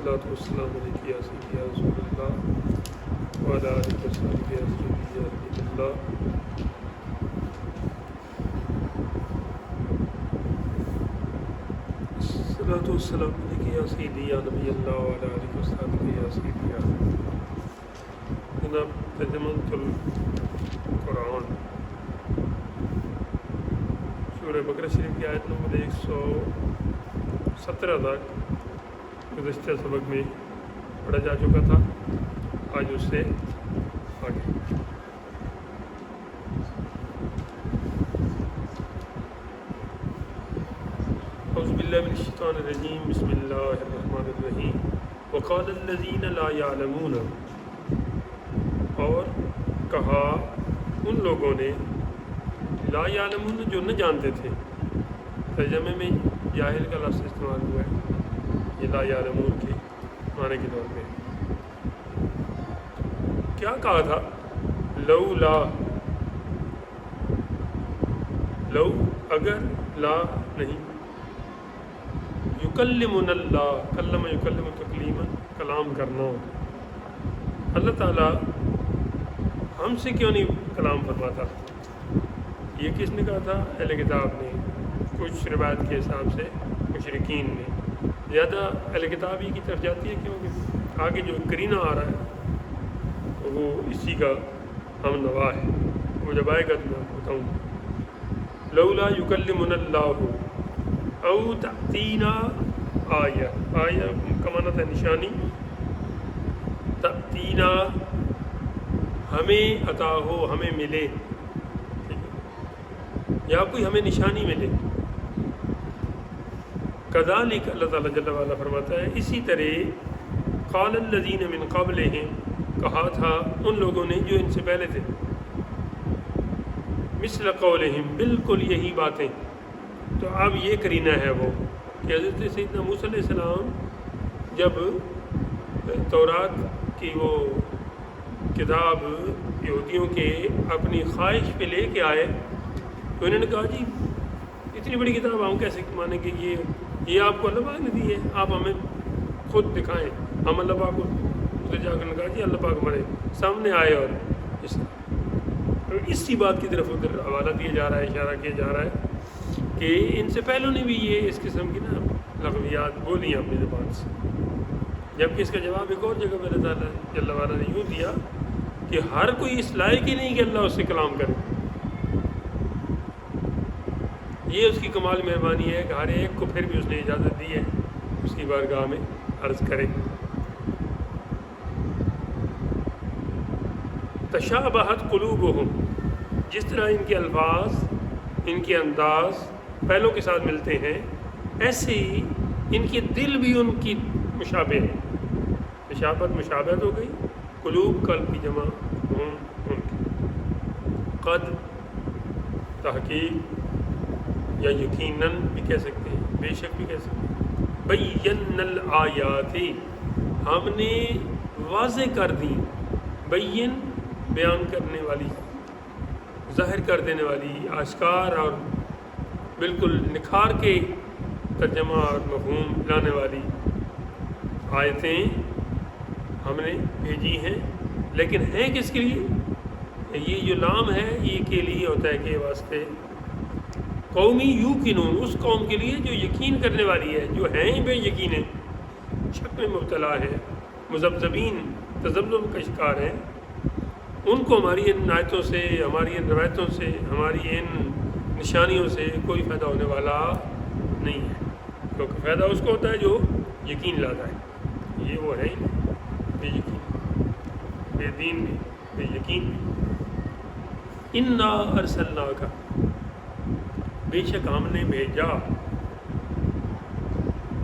والصلاة والسلام علیک یا سیدی یا رسول اللہ وعلی آلہ وصحبہ یا سیدی یا حبیب اللہ. الصلاة والسلام علیک یا سیدی یا نبی اللہ وعلی آلہ وصحبہ یا سیدی یا حبیب اللہ. جناب ترجمۃ القرآن سورہ بقرہ شریف کی آیت نمبر 117 تک گزشتہ سبق میں پڑھا جا چکا تھا. آج اس سے آگے اعوذ باللہ من الشیطان الرجیم بسم اللہ الرحمن الرحیم. وقال الذین لا یعلمون، اور کہا ان لوگوں نے لا یعلمون جو نہ جانتے تھے. ترجمے میں جاہل کا لفظ استعمال ہوا ہے یہ لا یعلمون کے معنی کے طور پہ. کیا کہا تھا؟ لو اگر لا نہیں، یکلمن اللہ، کلم یکلم تکلیما کلام کرنا، اللہ تعالیٰ ہم سے کیوں نہیں کلام فرماتا؟ یہ کس نے کہا تھا؟ اہل کتاب نے. کچھ روایت کے حساب سے مشرکین نے. زیادہ اہل کتاب ہی کی طرف جاتی ہے کیونکہ آگے جو کرینہ آ رہا ہے وہ اسی کا ہم نوا ہے. وہ جب آئے گا تو میں آپ کو بتاؤں. لولا یکلمن اللہ او تأتینا آیہ، آیہ کا معنی تھا نشانی. تأتینا ہمیں عطا ہو، ہمیں ملے، یا کوئی ہمیں نشانی ملے. کذالک اللہ تعالیٰ جل وعلا فرماتا ہے اسی طرح قال الذین من قبلہم، کہا تھا ان لوگوں نے جو ان سے پہلے تھے. مثل قولہم، بالکل یہی باتیں. تو اب یہ کرینہ ہے وہ کہ حضرت سیدنا موسیٰ علیہ السلام جب تورات کی وہ کتاب یہودیوں کے اپنی خواہش پہ لے کے آئے تو انہوں نے کہا جی اتنی بڑی کتاب ہم کیسے مانیں گے؟ یہ آپ کو اللہ پاک نے دی ہے، آپ ہمیں خود دکھائیں. ہم اللہ پاک کو ادھر جا کر کہا جی اللہ پاک ہمارے سامنے آئے. اور اسی بات کی طرف ادھر حوالہ دیا جا رہا ہے، اشارہ کیا جا رہا ہے کہ ان سے پہلوں نے بھی یہ اس قسم کی نا لغویات بولی ہیں اپنی زبان سے. جبکہ اس کا جواب ایک اور جگہ میں اللہ تعالیٰ جل وعلا نے یوں دیا کہ ہر کوئی اس لائق ہی نہیں کہ اللہ اس سے کلام کرے. یہ اس کی کمال مہربانی ہے کہ ہر ایک کو پھر بھی اس نے اجازت دی ہے اس کی بارگاہ میں عرض کرے. تشابہت قلوبہم، جس طرح ان کے الفاظ، ان کے انداز پہلوں کے ساتھ ملتے ہیں، ایسے ہی ان کے دل بھی ان کی مشابہ ہیں. مشابہت ہو گئی. قلوب قلب کی جمع ہم ان کی. قد تحقیق یا یقیناً بھی کہہ سکتے ہیں، بے شک بھی کہہ سکتے ہیں. بین الآیات، ہم نے واضح کر دی. بین بیان کرنے والی، ظاہر کر دینے والی، آشکار اور بالکل نکھار کے ترجمہ اور مفہوم لانے والی آیتیں ہم نے بھیجی ہیں. لیکن ہیں کس کے لیے؟ یہ جو لام ہے یہ کے لیے ہوتا ہے کہ واسطے قومی یوقنون، اس قوم کے لیے جو یقین کرنے والی ہے، جو ہیں بے یقین ہیں، شک میں مبتلا ہے، مذبذبین تذبذب کا شکار ہیں. ان کو ہماری ان آیتوں سے، ہماری ان روایتوں سے، ہماری ان نشانیوں سے کوئی فائدہ ہونے والا نہیں ہے. کیونکہ فائدہ اس کو ہوتا ہے جو یقین لاتا ہے. یہ وہ ہے ہی بے یقین، بے دین بھی، بے یقین بھی. انا ارسلناک، بے شک ہم نے بھیجا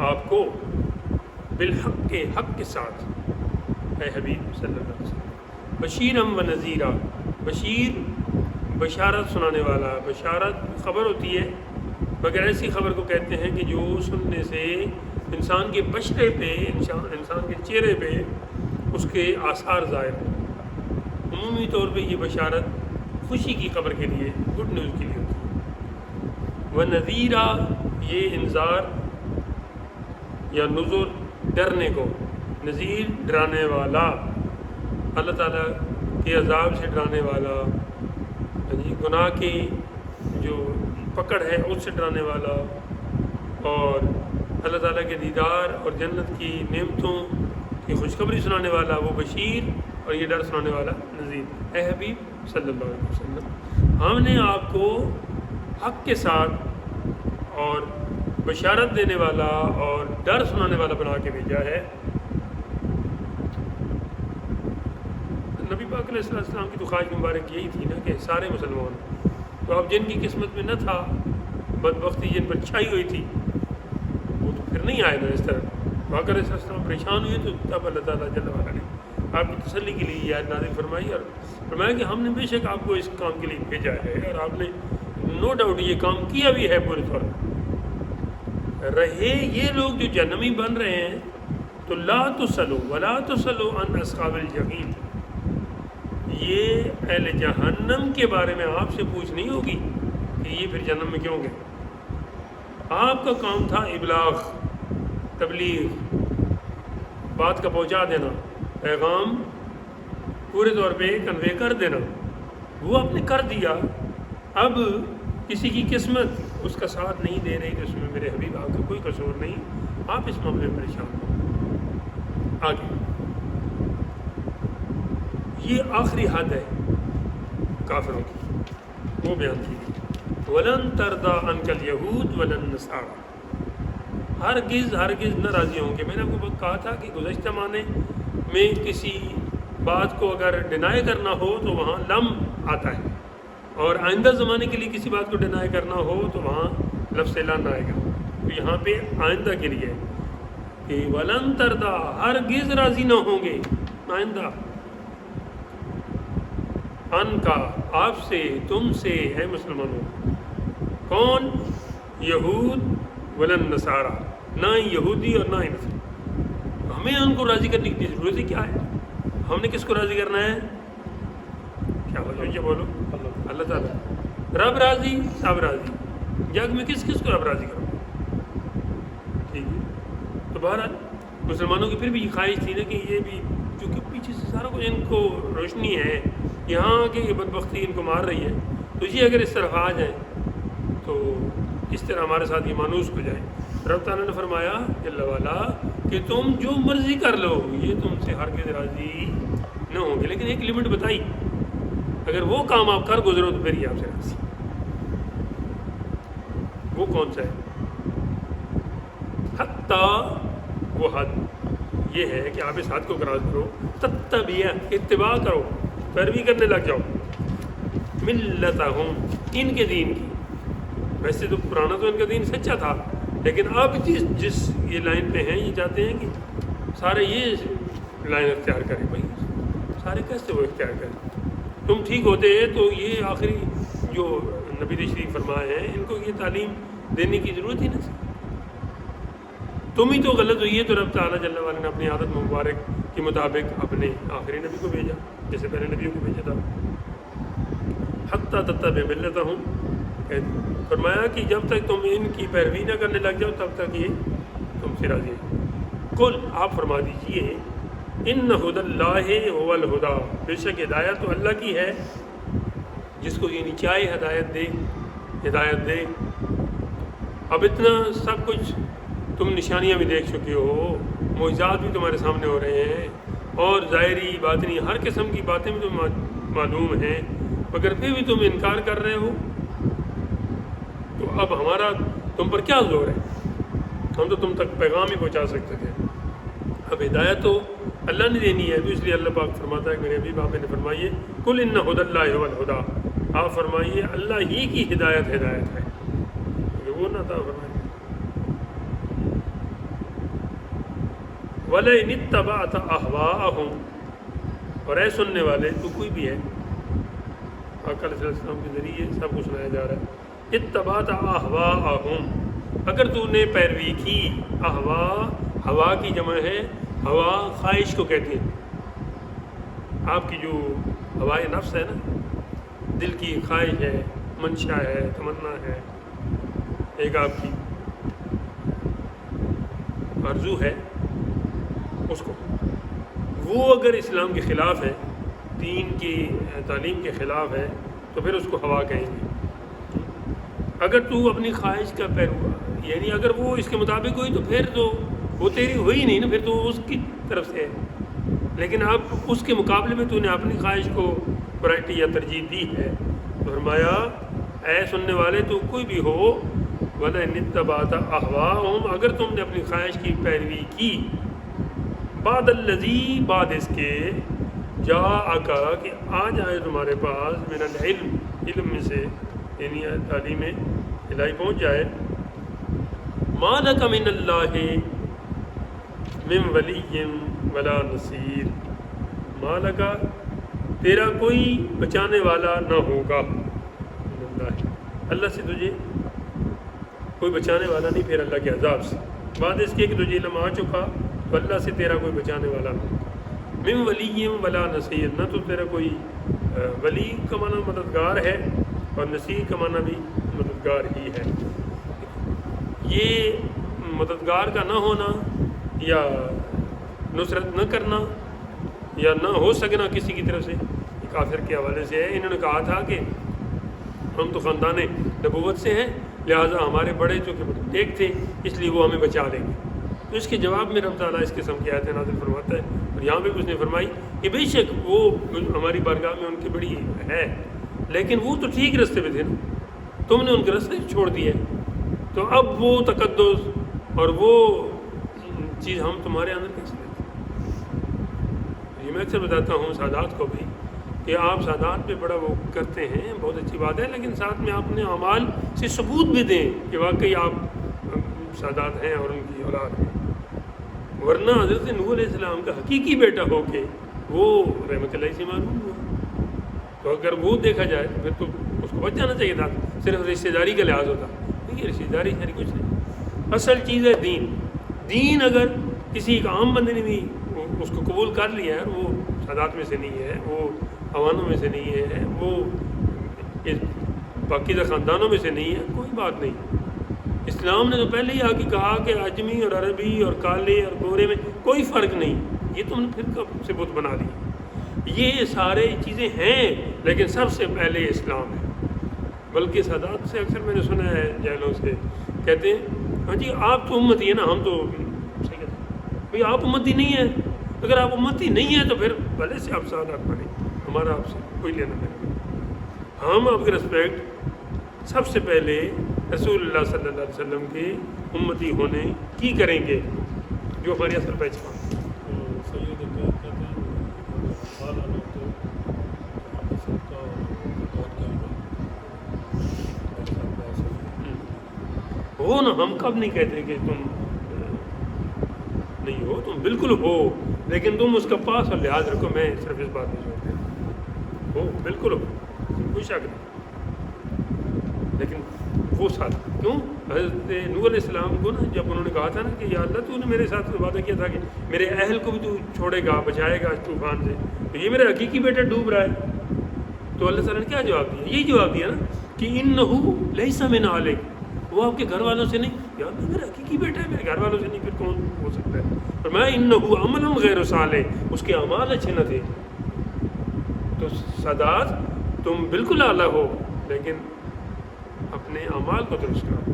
آپ کو، بالحق کے حق کے ساتھ، اے حبیب صلی اللہ علیہ وسلم. بشیرم و نذیرہ، بشیر بشارت سنانے والا. بشارت خبر ہوتی ہے مگر ایسی خبر کو کہتے ہیں کہ جو سننے سے انسان کے بشرے پہ، انسان کے چہرے پہ اس کے آثار ظاہر ہوں. عمومی طور پہ یہ بشارت خوشی کی خبر کے لیے، گڈ نیوز کے لیے ہوتی ہے. و نذیرہ، یہ انذار یا نذر ڈرنے کو، نذیر ڈرانے والا، اللہ تعالیٰ کے عذاب سے ڈرانے والا، گناہ کی جو پکڑ ہے اس سے ڈرانے والا، اور اللہ تعالیٰ کے دیدار اور جنت کی نعمتوں کی خوشخبری سنانے والا وہ بشیر، اور یہ ڈر سنانے والا نذیر۔ اے حبیب صلی اللہ علیہ وسلم، ہم نے آپ کو حق کے ساتھ اور بشارت دینے والا اور ڈر سنانے والا بنا کے بھیجا ہے۔ نبی پاک علیہ السلام کی تو خواہش مبارک یہی تھی نا کہ سارے مسلمان، تو اب جن کی قسمت میں نہ تھا، بدبختی جن پر چھائی ہوئی تھی، وہ تو پھر نہیں آئے نا اس طرح۔ پاک علیہ السلام پریشان ہوئے تو تب اللہ تعالیٰ جل وعلا نے آپ کی تسلی کے لیے یہ آیت نازل فرمائی اور فرمایا کہ ہم نے بے شک آپ کو اس کام کے لیے بھیجا ہے، اور آپ نے نو ڈاؤٹ یہ کام کیا بھی ہے پورے طور پر۔ رہے یہ لوگ جو جہنمی بن رہے ہیں تو لا تسلو ولا تسلو عن اصحاب الجحیم، یہ اہل جہنم کے بارے میں آپ سے پوچھ نہیں ہوگی کہ یہ پھر جہنم میں کیوں گئے۔ آپ کا کام تھا ابلاغ، تبلیغ، بات کا پہنچا دینا، پیغام پورے طور پہ کنوے کر دینا، وہ آپ نے کر دیا۔ اب کسی کی قسمت اس کا ساتھ نہیں دے رہی کہ اس میں میرے حبیب آپ کا کوئی قصور نہیں، آپ اس معاملے میں پریشان ہو۔ آگے یہ آخری حد ہے کافروں کی، وہ بیان کی گئی، وَلَن تَرْضَىٰ عَنْكَ الْيَهُودُ وَلَا النَّصَارَىٰ، ہرگز نہ راضی ہوں گے۔ میں نے آپ کو کہا تھا کہ گزشتہ معنی میں کسی بات کو اگر ڈینائی کرنا ہو تو وہاں لم آتا ہے، اور آئندہ زمانے کے لیے کسی بات کو ڈینائی کرنا ہو تو وہاں لفظ لن آئے گا۔ تو یہاں پہ آئندہ کے لیے کہ وَلَن تَرْضَىٰ، ہرگز راضی نہ ہوں گے آئندہ، ان کا آپ سے، تم سے، اے مسلمانوں، کون؟ یہود ولا النصارى، نہ یہودی اور نہ نصارى۔ ہمیں ان کو راضی کرنے کی ضرورت ہی کیا ہے؟ ہم نے کس کو راضی کرنا ہے؟ کیا بولو؟ اللہ تعالیٰ۔ رب راضی، سب راضی، جگ میں کس کس کو رب راضی کرو؟ ٹھیک ہے، تو بہرحال مسلمانوں کی پھر بھی یہ خواہش تھی نا کہ یہ بھی، چونکہ پیچھے سے سارا کچھ ان کو روشنی ہے، یہاں کہ یہ بدبختی ان کو مار رہی ہے، تو یہ اگر اس طرف آ جائیں تو اس طرح ہمارے ساتھ یہ مانوس ہو جائے۔ رب تعالیٰ نے فرمایا جل والا کہ تم جو مرضی کر لو، یہ تم سے ہرگز راضی نہ ہوں گے، لیکن ایک لمٹ بتائی، اگر وہ کام آپ کر گزرو تو پھر یہ آپ سے راضی۔ وہ کون سا ہے؟ حتیٰ، وہ حد یہ ہے کہ آپ اس حد کو کراس کرو، تتبع، اتباع کرو، پیروی کرنے لگ جاؤ، ملتہم، ان کے دین کی۔ ویسے تو پرانا تو ان کا دین سچا تھا، لیکن اب جس یہ لائن پہ ہیں یہ چاہتے ہیں کہ سارے یہ لائن اختیار کریں۔ بھائی سارے کیسے وہ اختیار کریں؟ تم ٹھیک ہوتے تو یہ آخری جو نبی تشریف فرمائے ہیں ان کو یہ تعلیم دینے کی ضرورت ہی نہیں تھی۔ تم ہی تو غلط ہوئی ہے، تو رب تعالیٰ جل وعلا نے اپنی عادت مبارک کے مطابق اپنے آخری نبی کو بھیجا جیسے پہلے نبیوں کو بھیجا تھا۔ حتیٰ تتبع ملتہم، فرمایا کہ جب تک تم ان کی پیروی نہ کرنے لگ جاؤ تب تک یہ تم سے راضی ہے۔ قل، آپ فرما دیجئے، ان ھدی اللہ ھو الھدیٰ، بے شک ہدایت تو اللہ کی ہے، جس کو یعنی چاہے ہدایت دے۔ اب اتنا سب کچھ تم نشانیاں بھی دیکھ چکے ہو، معجزات بھی تمہارے سامنے ہو رہے ہیں، اور ظاہری باطنی ہر قسم کی باتیں بھی تمہیں معلوم ہیں، مگر پھر بھی تم انکار کر رہے ہو، تو اب ہمارا تم پر کیا زور ہے؟ ہم تو تم تک پیغام ہی پہنچا سکتے تھے۔ اب ہدایت تو اللہ نے دینی ہے، تو اس لیے اللہ پاک فرماتا ہے کہ میرے حبیب آپ نے فرمائیے، قل ان ھدی اللہ ھو الھدیٰ، آپ فرمائیے اللہ ہی کی ہدایت ہے، وہ نہ تھا۔ فرمائیے وَلَئِنِ اتَّبَعْتَ أَهْوَاءَهُمْ، اور اے سننے والے، تو کوئی بھی ہے، آقا علیہ السلام کے ذریعے سب کچھ سنایا جا رہا ہے۔ اتَّبَعْتَ أَهْوَاءَهُمْ، اگر تو نے پیروی کی، احوا، ہوا کی جمع ہے، ہوا خواہش کو کہتے ہیں، آپ کی جو ہوائے نفس ہے نا، دل کی خواہش ہے، منشا ہے، تمنا ہے، ایک آپ کی آرزو ہے، اس کو، وہ اگر اسلام کے خلاف ہے، دین کی تعلیم کے خلاف ہے، تو پھر اس کو ہوا کہیں گے۔ اگر تو اپنی خواہش کا پیرو، یعنی اگر وہ اس کے مطابق ہوئی تو پھر تو وہ تیری ہوئی نہیں نا، پھر تو اس کی طرف سے ہے۔ لیکن اب اس کے مقابلے میں تو نے اپنی خواہش کو پرائرٹی یا ترجیح دی ہے، تو فرمایا اے سننے والے تو کوئی بھی ہو، وَلَئِنِ اتَّبَعْتَ أَهْوَاءَهُمْ، اگر تم نے اپنی خواہش کی پیروی کی، بعد الذی، بعد اس کے، جاءک، کہ آ جائے تمہارے پاس، من العلم، علم میں سے، یعنی تعلیم الہی پہنچ جائے، ما لک من اللہ من ولی ولا نصیر، ما لک، تیرا کوئی بچانے والا نہ ہوگا، من اللہ، اللہ سے تجھے کوئی بچانے والا نہیں پھر اللہ کے عذاب سے، بعد اس کے کہ تجھے علم آ چکا تو اللہ سے تیرا کوئی بچانے والا نہ، من ولی ولا نصیر، نہ تو تیرا کوئی ولی کا معنی مددگار ہے، اور نصیر کا معنی بھی مددگار ہی ہے۔ یہ مددگار کا نہ ہونا یا نصرت نہ کرنا یا نہ ہو سکنا کسی کی طرف سے، کافر کے حوالے سے ہے۔ انہوں نے کہا تھا کہ ہم تو خاندان نبوت سے ہیں، لہٰذا ہمارے بڑے چونکہ نیک تھے اس لیے وہ ہمیں بچا لیں گے، تو اس کے جواب میں رب تعالیٰ اس قسم کی آیتیں نازل فرماتا ہے، اور یہاں پہ اس نے فرمائی کہ بے شک وہ ہماری بارگاہ میں ان کی بڑی ہے، لیکن وہ تو ٹھیک راستے پہ تھے نا، تم نے ان کے راستے چھوڑ دیے، تو اب وہ تقدس اور وہ چیز ہم تمہارے اندر کیسے لیتے؟ یہ میں اکثر بتاتا ہوں سادات کو بھی کہ آپ سادات پہ بڑا وہ کرتے ہیں، بہت اچھی بات ہے، لیکن ساتھ میں آپ نے اعمال سے ثبوت بھی دیں کہ واقعی آپ سادات ہیں اور ان کی اولاد ہیں، ورنہ حضرت نوح علیہ السلام کا حقیقی بیٹا ہو کے وہ رحمت اللہ سے معلوم ہوا، تو اگر وہ دیکھا جائے تو پھر تو اس کو بچ جانا چاہیے تھا، صرف رشتہ داری کا لحاظ ہوتا، یہ رشتہ داری ہے کچھ نہیں، اصل چیز ہے دین۔ دین اگر کسی ایک عام بندے نے بھی اس کو قبول کر لیا ہے، وہ سادات میں سے نہیں ہے، وہ عوانوں میں سے نہیں ہے، وہ پاکیزہ خاندانوں میں سے نہیں ہے، کوئی بات نہیں۔ اسلام نے تو پہلے ہی آ کے کہا کہ اجمی اور عربی اور کالے اور گورے میں کوئی فرق نہیں، یہ تم نے پھر کب سے بت بنا لی؟ یہ سارے چیزیں ہیں لیکن سب سے پہلے اسلام ہے۔ بلکہ سادات سے اکثر میں نے سنا ہے جہلوں سے کہتے ہیں ہاں جی آپ تو امتی ہیں نا، ہم تو صحیح کہتے ہیں بھائی آپ امتی نہیں ہیں، اگر آپ امتی نہیں ہیں تو پھر بھلے سے آپ سادات بنیں، ہمارا آپ سے کوئی لینا دینا نہیں، ہم آپ کے رسپیکٹ سب سے پہلے رسول اللہ صلی اللہ علیہ وسلم کے امتی ہونے کی کریں گے، جو ہماری اصل پہچان۔ ہو نا، ہم کب نہیں کہتے کہ تم نہیں ہو، تم بالکل ہو، لیکن تم اس کا پاس اور لحاظ رکھو، میں صرف اس بات میں جوڑتا ہو بالکل ہو، کوئی شک نہیں، لیکن وہ ساتھ کیوں؟ حضرت نوح علیہ السلام کو نا جب انہوں نے کہا تھا نا کہ یا اللہ تو نے میرے ساتھ وعدہ کیا تھا کہ میرے اہل کو بھی تو چھوڑے گا، بچائے گا اس طوفان سے، تو یہ میرا حقیقی بیٹا ڈوب رہا ہے، تو اللہ تعالیٰ نے کیا جواب دیا؟ یہی جواب دیا نا کہ انہ لیس من اہلک، وہ آپ کے گھر والوں سے نہیں، یار میرا حقیقی بیٹا ہے، میرے گھر والوں سے نہیں، پھر کون ہو سکتا ہے؟ اور میں انہ عمل غیر صالح، اس کے اعمال اچھے نہ تھے۔ تو سادات تم بالکل اعلیٰ ہو، لیکن اپنے اعمال کو درست کرو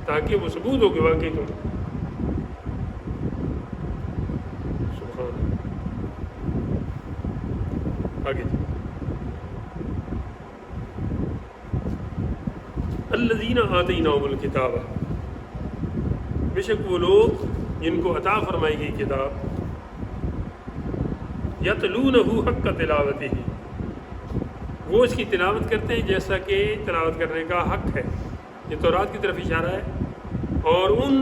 تاکہ وہ ثبوت ہو کہ واقعی تم سبحان اللہ۔ آگے الذین آتیناہم الکتاب، بے شک وہ لوگ جن کو عطا فرمائی گئی کتاب، یتلونہ حق تلاوتہ، وہ اس کی تلاوت کرتے ہیں جیسا کہ تلاوت کرنے کا حق ہے۔ یہ تورات کی طرف اشارہ ہے اور ان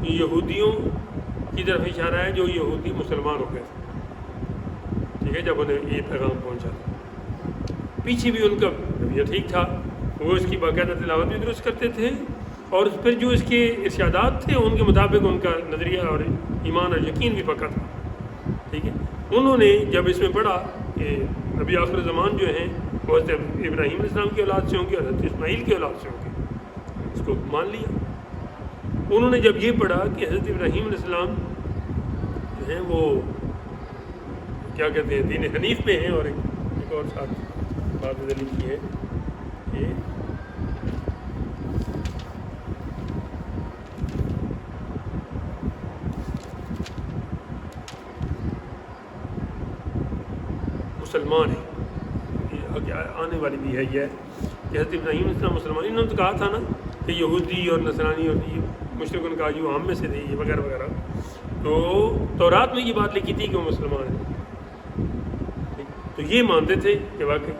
یہودیوں کی طرف اشارہ ہے جو یہودی مسلمان ہو گئے تھے، ٹھیک ہے، جب انہیں یہ پیغام پہنچا تھا۔ پیچھے بھی ان کا رویہ ٹھیک تھا، وہ اس کی باقاعدہ تلاوت بھی درست کرتے تھے، اور پھر جو اس کے ارشادات تھے ان کے مطابق ان کا نظریہ اور ایمان اور یقین بھی پکا تھا، ٹھیک ہے۔ انہوں نے جب اس میں پڑھا کہ نبی آخر زمان جو ہیں وہ حضرت ابراہیم علیہ السلام کی اولاد سے ہوں گے، حضرت اسماعیل کی اولاد سے ہوں گے، اس کو مان لیا۔ انہوں نے جب یہ پڑھا کہ حضرت ابراہیم علیہ السلام جو ہیں وہ کیا کہتے ہیں دین حنیف میں ہیں، اور ایک اور ساتھ بات ادھر لکھی ہے کہ مسلمان ہیں، یہ آنے والی بھی ہے یہ کہ حضرت ابراہیم علیہ السلام مسلمان، انہوں نے تو کہا تھا نا کہ یہودی اور نصرانی اور یہ مشرکوں نے کہا جو ہم میں سے تھے یہ وغیرہ وغیرہ، تو تورات میں یہ بات لکھی تھی کہ وہ مسلمان ہیں، تو یہ مانتے تھے کہ واقعی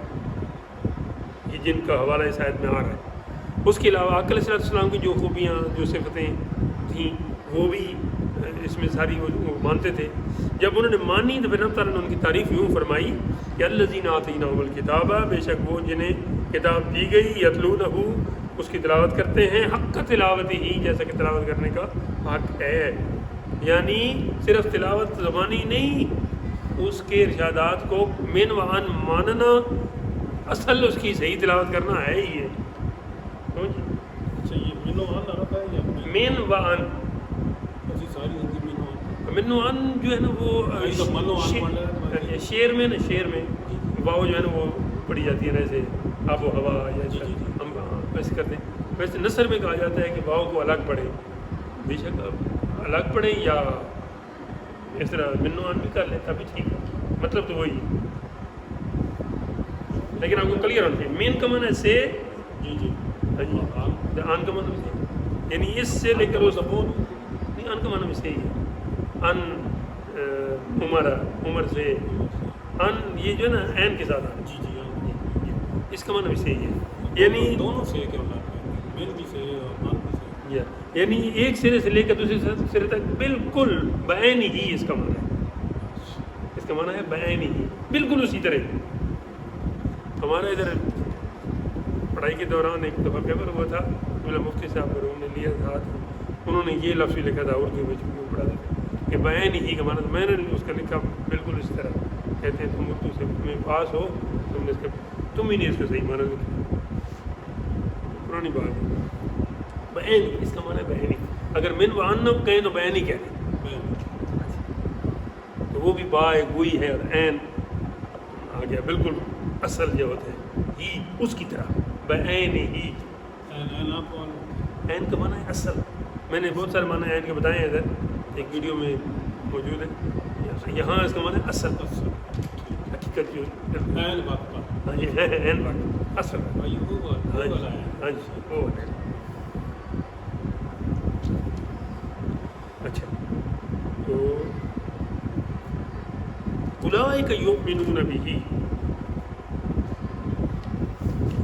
یہ جن کا حوالہ اس آیت میں آ رہا ہے۔ اس کے علاوہ آقا علیہ السلام کی جو خوبیاں جو صفتیں تھیں وہ بھی اس میں ساری وہ مانتے تھے۔ جب انہوں نے مانی تو پھر اللہ تعالیٰ نے ان کی تعریف یوں فرمائی کہ الذین آتیناہم الکتاب، بے شک وہ جنہیں کتاب دی گئی، یتلونہ، اس کی تلاوت کرتے ہیں، حق تلاوت ہی، جیسا کہ تلاوت کرنے کا حق ہے، یعنی صرف تلاوت زبانی نہیں، اس کے ارشادات کو من و عن ماننا، اصل اس کی صحیح تلاوت کرنا ہے ہی ہے۔ اچھا یہ من و عن عرب ہے یا من و عن، ساری ہندی من و عن؟ من و عن جو ہے نا وہ شعر میں نا، شعر میں واؤ جو ہے نا وہ پڑھی جاتی ہے نا، ایسے آب و ہوا یا ہم ویسے کرتے ہیں۔ ویسے نثر میں کہا جاتا ہے کہ واؤ کو الگ پڑھیں، بے شک الگ پڑھیں یا اس طرح من و عن بھی کر لیں تبھی ٹھیک ہے، مطلب تو وہی ہے، لیکن آپ کو کلیئر ہونا چاہیے۔ مین کا معنی ہے سے، جی جی، آن کا معنی سے، یعنی اس سے لے کر وہ سپون نہیں، آن کا معنی بھی صحیح ہے، ان عمر سے، ان یہ جو ہے نا عین کے ساتھ آنا، جی جی، اس کا معنی بھی صحیح ہے، یعنی دونوں سے کیا ہوتا ہے، مین بھی سے اور عن بھی سے، یعنی ایک سرے سے لے کر دوسرے سرے تک بالکل بعین ہی اس کا معنی ہے، اس کا معنی ہے بعین ہی، بالکل اسی طرح۔ ہمارا ادھر پڑھائی کے دوران ایک دفعہ پیپر ہوا تھا، مفتی صاحب کو انہوں نے لیا تھا، انہوں نے یہ لفظ لکھا تھا اردو میں جو پڑھا تھا کہ بیان ہی کا معنی، میں نے اس کا لکھا بالکل اس طرح، کہتے ہیں تم اردو سے میں پاس ہو، تم نے اس کا تم ہی نے اس کا صحیح معنی لکھا، پرانی بات ہے، بیان اس کا معنی بیان ہی، اگر من و عن کہیں تو بیان ہی کہہ دیں، تو وہ بھی با ایک وہی ہے اور عین آ گیا بالکل اصل جو ہوتا ہے ہی اس کی طرح، بعین ہی، عین کا معنی ہے اصل، میں نے بہت سارے معنی عین کے بتائے ہیں ادھر، ایک ویڈیو میں موجود ہے، یہاں اس کا معنی ہے اصل، حقیقت جو عین بات کا، ہاں جی ہے عین بات اصل، ہاں جی ہاں جی وہ ہے۔ اچھا تو اولئک یؤمنون بہ،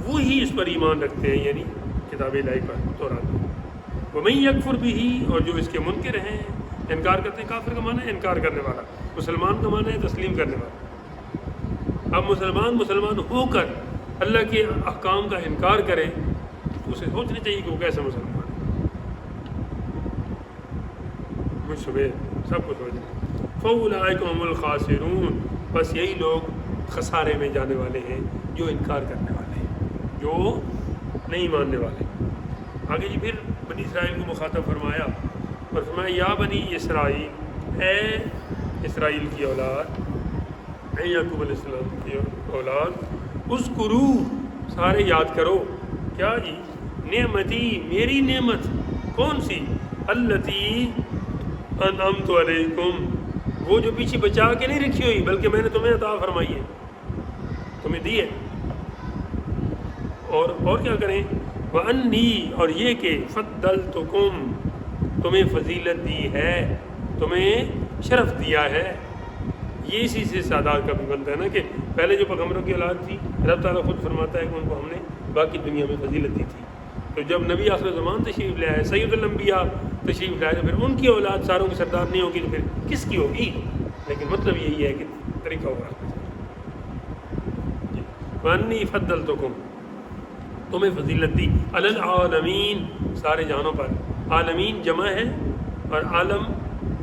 وہی اس پر ایمان رکھتے ہیں، یعنی کتاب الہی پر، تورات پر۔ ومن یکفر بہ، اور جو اس کے منکر ہیں، انکار کرتے ہیں، کافر کا معنی ہے انکار کرنے والا، مسلمان کا معنی ہے تسلیم کرنے والا۔ اب مسلمان ہو کر اللہ کے احکام کا انکار کرے تو اسے سوچنا چاہیے کہ وہ کیسے مسلمان ہے، مجھ صبح سب کو سوچنا۔ فاولئک هم الخاسرون، بس یہی لوگ خسارے میں جانے والے ہیں جو انکار کرنے والے ہیں، جو نہیں ماننے والے۔ آگے جی پھر بنی اسرائیل کو مخاطب فرمایا اور فرمایا یا بنی اسرائیل، اے اسرائیل کی اولاد، اے یعقوب علیہ السلام کی اولاد، اذکروا، سارے یاد کرو، کیا جی، نعمتی، میری نعمت، کون سی، التی انعمت علیکم، وہ جو پیچھے بچا کے نہیں رکھی ہوئی بلکہ میں نے تمہیں عطا فرمائی ہے، تمہیں دی ہے، اور کیا کریں، وَأَنِّي، اور یہ کہ فَضَّلْتُكُمْ، تمہیں فضیلت دی ہے، تمہیں شرف دیا ہے۔ یہ اسی سے سعادت کا بھی بنتا ہے نا کہ پہلے جو پیغمبروں کی اولاد تھی، رب تعالیٰ خود فرماتا ہے کہ ان کو ہم نے باقی دنیا میں فضیلت دی تھی، تو جب نبی آخر زمان تشریف لے آئے، سید الانبیاء تشریف لائے، تو پھر ان کی اولاد ساروں کی سردار نہیں ہوگی تو پھر کس کی ہوگی؟ لیکن مطلب یہی ہے کہ طریقہ ہوگا۔ وَأَنِّي فَضَّلْتُكُمْ، تمہیں فضیلت دی، علی العالمین، سارے جہانوں پر، عالمین جمع ہے اور عالم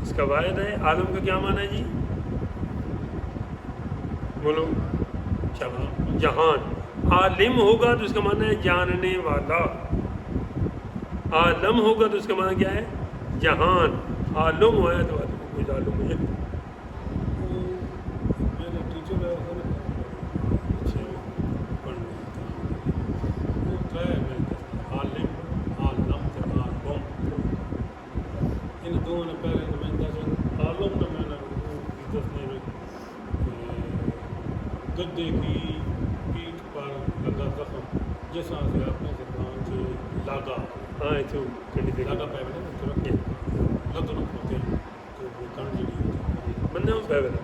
اس کا واحد ہے۔ عالم کا کیا معنی ہے جی؟ بولو، جہان۔ عالم ہوگا تو اس کا معنی ہے جاننے والا، عالم ہوگا تو اس کا معنی کیا ہے؟ جہان۔ عالم ہوا ہے تو کوئی ظالم مجھے میرے ٹیچر ہے اچھے پڑھنے وہ کہا میں عالم تے عالم ان دونوں نے پہلے تو میں دس عالم نے میں نے دسنے گدے کی پیٹھ پر لگا زخم جس طرح سے اپنے زبان سے لاگا ہاں تو کنڈی دے لاگا پہ بنے تو رکھ کے لگن ہوتے تو وہ کن جڑی ہوتی بندے ہوں پہ بنا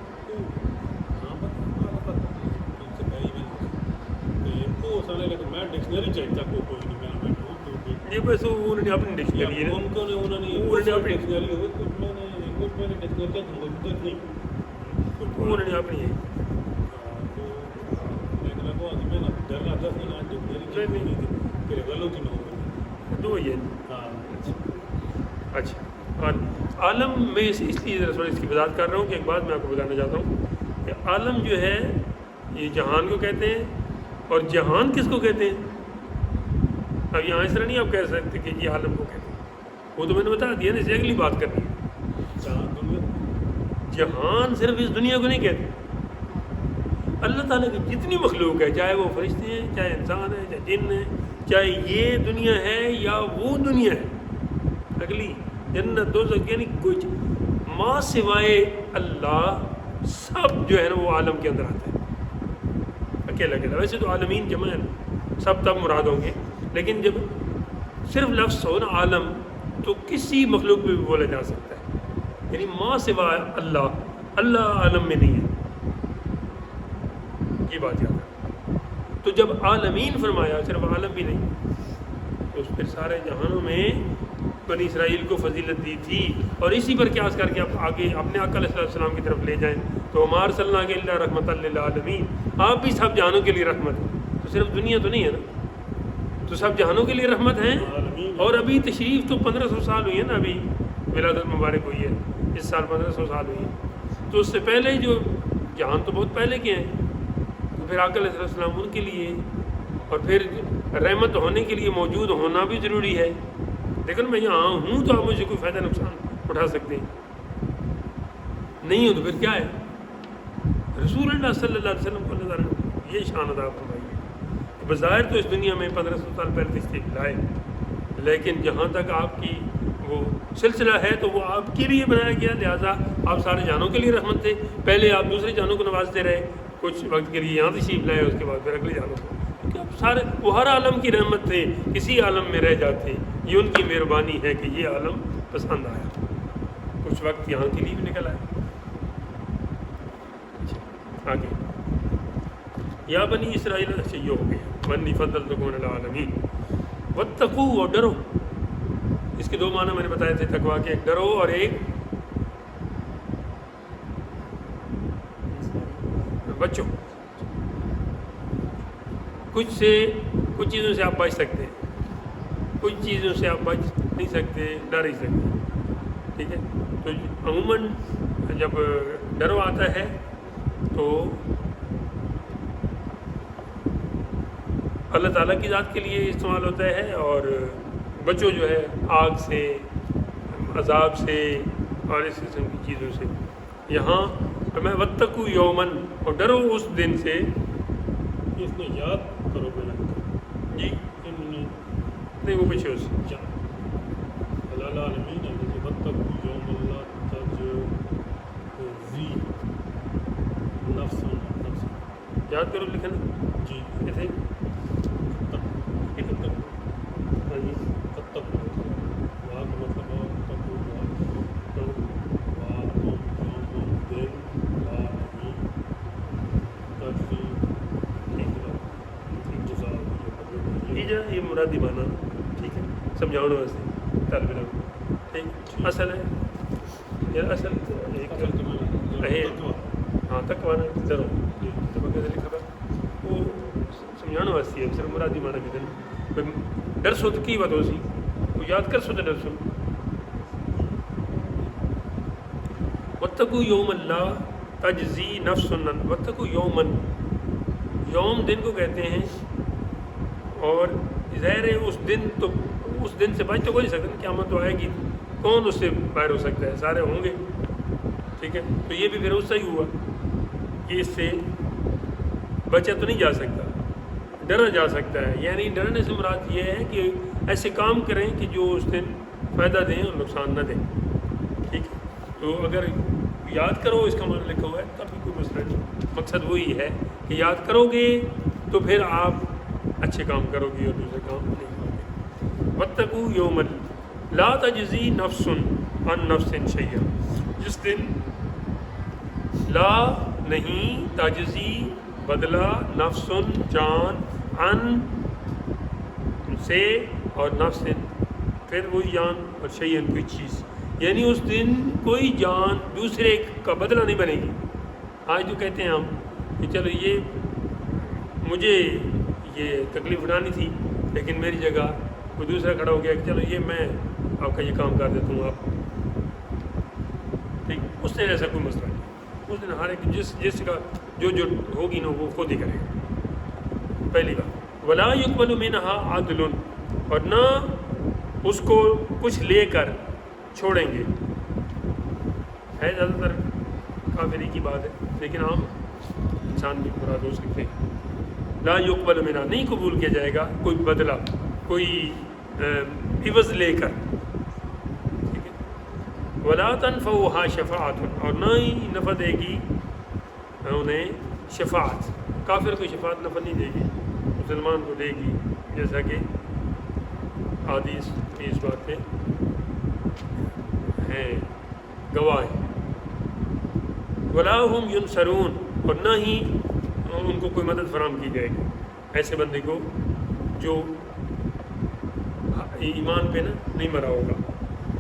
ہاں بس سے پہلی بھی وہ سارے لیکن میں ڈکشنری چاہتا کوئی نہیں میں ڈھونڈ یہ بس انہوں نے اپنی ڈکشنری ہے ان کو نے انہوں نے اپنی ڈکشنری ہوئی کچھ میں نے انگلش میں نے ڈکشنری کا موجود نہیں انہوں نے اپنی ہے دو ہی ہے اچھا عالم میں اس لیے ذرا اس کی وضاحت کر رہا ہوں کہ ایک بات میں آپ کو بتانا چاہتا ہوں کہ عالم جو ہے یہ جہان کو کہتے ہیں اور جہان کس کو کہتے ہیں اب یہاں اس طرح نہیں آپ کہہ سکتے کہ یہ عالم کو کہتے ہیں وہ تو میں نے بتا دیا نا اسے اگلی بات کرنی ہے جہان صرف اس دنیا کو نہیں کہتے اللہ تعالیٰ کی جتنی مخلوق ہے چاہے وہ فرشتے ہیں چاہے انسان ہے چاہے جن ہے چاہے یہ دنیا ہے یا وہ دنیا ہے اگلی جنت دوزخ یعنی کچھ ما سوائے اللہ سب جو ہے نا وہ عالم کے اندر آتا ہے اکیلا اکیلا ویسے تو عالمین جمع ہے سب تب مراد ہوں گے لیکن جب صرف لفظ ہو نا عالم تو کسی مخلوق پہ بھی بولا جا سکتا ہے یعنی ما سوائے اللہ عالم میں نہیں ہے یہ بات یاد ہے تو جب عالمین فرمایا صرف عالم بھی نہیں تو پھر سارے جہانوں میں بنی اسرائیل کو فضیلت دی تھی اور اسی پر قیاس کر کے آپ آگے اپنے آقا علیہ السلام کی طرف لے جائیں تو عمار صلی اللہ علیہ رحمۃ للعالمین آپ بھی سب جہانوں کے لیے رحمت ہے تو صرف دنیا تو نہیں ہے نا تو سب جہانوں کے لیے رحمت ہیں اور ابھی تشریف تو 1500 سال ہوئی ہے نا ابھی ولادت مبارک ہوئی ہے اس سال 1500 سال ہوئی ہے تو اس سے پہلے جو جہان تو بہت پہلے کے ہیں پھر آقا علیہ السلام ان کے لیے اور پھر رحمت ہونے کے لیے موجود ہونا بھی ضروری ہے لیکن میں یہاں ہوں تو آپ مجھے کوئی فائدہ نقصان اٹھا سکتے ہیں نہیں ہوں تو پھر کیا ہے رسول اللہ صلی اللہ علیہ وسلم کو اللہ تعالیٰ نے یہ شان ادا فرمائی ہے بظاہر تو اس دنیا میں 1500 سال پہلے تشریف لائے لیکن جہاں تک آپ کی وہ سلسلہ ہے تو وہ آپ کے لیے بنایا گیا لہٰذا آپ سارے جانوں کے لیے رحمت تھے پہلے آپ دوسرے جانوں کو نوازتے رہے کچھ وقت کے لیے یہاں تشریف لائے اس کے بعد پھر اگلے جانوں کو کیونکہ اب سارے وہ ہر عالم کی رحمت تھے کسی عالم میں رہ جاتے یہ ان کی مہربانی ہے کہ یہ عالم پسند آیا کچھ وقت یہاں کے لیے بھی نکل آیا آگے یا بنی اسرائیل اچھا یہ ہو گیا بنی فضلتکم علی العالمین واتقوا اور ڈرو اس کے دو معنی میں نے بتائے تھے تقوا کے ایک ڈرو اور ایک بچوں کچھ چیزوں سے آپ بچ سکتے ہیں کچھ چیزوں سے آپ بچ نہیں سکتے ڈر ہی سکتے ٹھیک ہے تو عموماً جب ڈرو آتا ہے تو اللہ تعالیٰ کی ذات کے لیے استعمال ہوتا ہے اور بچوں جو ہے آگ سے عذاب سے اور اس قسم کی چیزوں سے یہاں میں واتقوا یومن اور ڈرو اس دن سے اس نے یاد کرو پہلے جی نہیں وہ پیچھے اس اللہ عالمین ہے واتقوا یوم لا تجزی نفس یاد کرو لکھنا جی کیسے ہاں جی یہ مرادی مانا ٹھیک ہے سمجھاؤ واسطے طالب علم ٹھیک اصل ہے یہ اصل ایک ہاں تک وانا ضرور لکھا تھا وہ سمجھانے واسطے ہے صرف مرادی مانا بھی دن ڈر سو تو کی بات ہو سی وہ یاد کر سو تو ڈر سو واتقوا یوم اللہ تجزی نفس واتقوا یومن یوم دن کو کہتے ہیں اور ظاہر ہے اس دن سے بچ تو ہو نہیں سکتا قیامت تو آئے گی کون اس سے باہر ہو سکتا ہے سارے ہوں گے ٹھیک ہے، تو یہ بھی پھر اس سے ہی ہوا کہ اس سے بچا تو نہیں جا سکتا، ڈرا جا سکتا ہے. یعنی ڈرنے سے مراد یہ ہے کہ ایسے کام کریں کہ جو اس دن فائدہ دیں اور نقصان نہ دیں. ٹھیک ہے، تو اگر یاد کرو اس کا معنی لکھا ہوا ہے تب بھی کوئی مسئلہ نہیں. مقصد وہی ہے کہ یاد کرو گے تو پھر آپ اچھے کام کرو گے اور دوسرے کام نہیں کرو گے. واتقوا یوما لا تجزی نفس عن نفس شیئا، جس دن لا نہیں، تجزی بدلہ، نفس جان، عن سے اور نفس پھر وہی جان، اور شیئن کوئی چیز. یعنی اس دن کوئی جان دوسرے کا بدلہ نہیں بنے گی. آج تو کہتے ہیں ہم کہ چلو یہ مجھے یہ تکلیف اٹھانی تھی لیکن میری جگہ کوئی دوسرا کھڑا ہو گیا کہ چلو یہ میں آپ کا یہ کام کر دیتا ہوں. آپ ٹھیک، اس دن ایسا کوئی مسئلہ نہیں. اس دن ہر ایک جس کا جو ہوگی نا وہ خود ہی کرے گا. پہلی بات، ولا یقبل منها عدل، اور نہ اس کو کچھ لے کر چھوڑیں گے. ہے زیادہ تر کافری کی بات ہے لیکن عام انسان بھی مراد ہو سکتے ہیں. لا یقبل منها، نہیں قبول کیا جائے گا کوئی بدلہ، کوئی عوض لے کر. ٹھیک ہے، ولا تنفعها شفاعت، اور نہ ہی نفع دے گی انہیں شفاعت. کافر کو شفاعت نفع نہیں دے گی، مسلمان کو دے گی، جیسا کہ حدیث اس بات پہ ہیں گواہ ہیں. ولا هم ینصرون، اور نہ ہی ان کو کوئی مدد فراہم کی جائے گی ایسے بندے کو جو ایمان پہ نہیں مرا ہوگا.